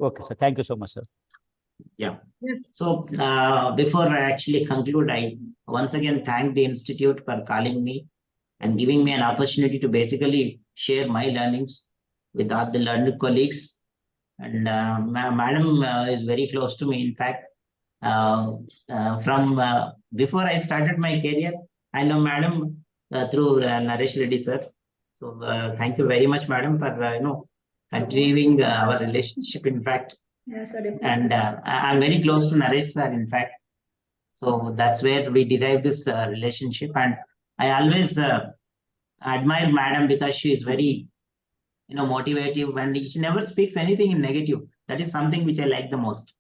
Okay, sir. Thank you so much, sir. Yeah. So before I actually conclude, I once again thank the institute for calling me and giving me an opportunity to basically share my learnings with all the learned colleagues. And madam is very close to me. In fact, from before I started my career, I know madam through Naresh Reddy sir. So thank you very much, madam, for continuing our relationship. In fact, yes, sir, definitely. And I'm very close to Naresh sir. In fact, so that's where we derive this relationship. And I always admire madam because she is very motivative, and she never speaks anything in negative. That is something which I like the most.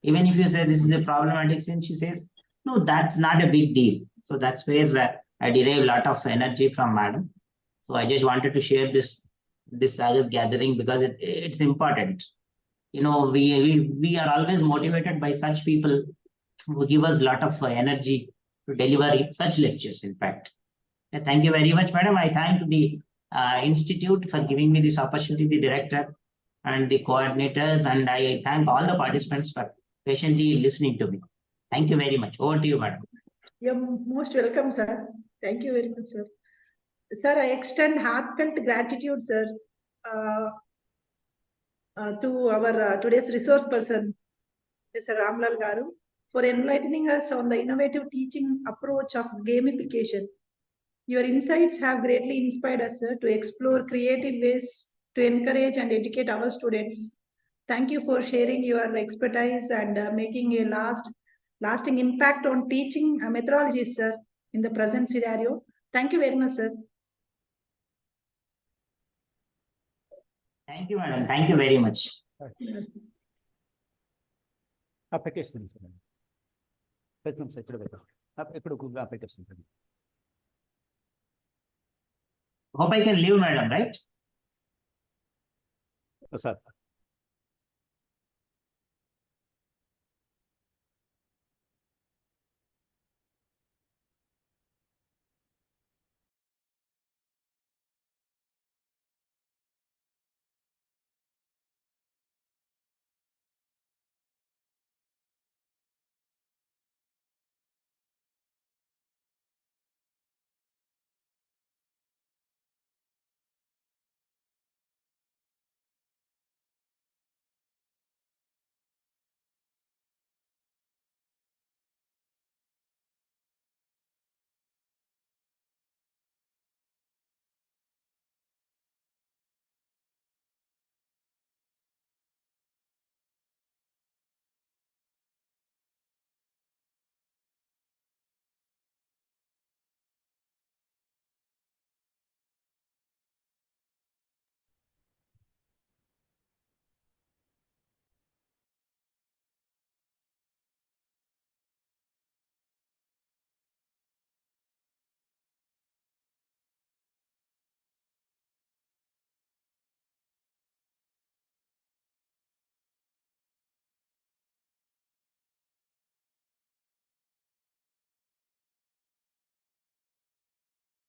Even if you say this is a problematic sin, she says, no, that's not a big deal. So that's where I derive a lot of energy from madam. So I just wanted to share this August gathering because it's important. We are always motivated by such people who give us a lot of energy to deliver such lectures, in fact. Thank you very much, madam. I thank the institute for giving me this opportunity, the director and the coordinators, and I thank all the participants for patiently listening to me. Thank you very much. Over to you, madam. You're most welcome, sir. Thank you very much, sir. Sir, I extend heartfelt gratitude, sir, to our today's resource person, Mr. Ramlal Garu, for enlightening us on the innovative teaching approach of gamification. Your insights have greatly inspired us, sir, to explore creative ways to encourage and educate our students. Thank you for sharing your expertise and making a lasting impact on teaching methodologies, sir, in the present scenario. Thank you very much, sir. Thank you, madam. Thank you very much. Yes. Application. Hope I can leave, madam, right? Sir.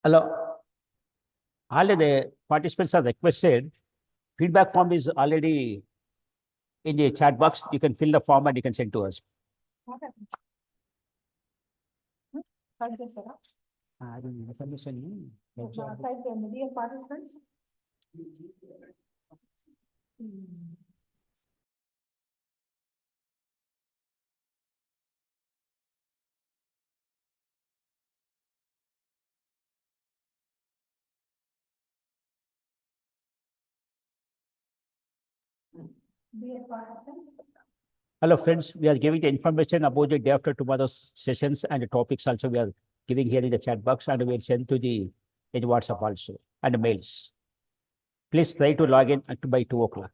Hello. All the participants are requested. Feedback form is already in the chat box. You can fill the form and you can send to us. I don't know, information. Dear participants. Dear participants. Hello, friends. We are giving the information about the day after tomorrow's sessions and the topics also we are giving here in the chat box, and we will send to the in WhatsApp also and the mails. Please try to log in by 2 o'clock.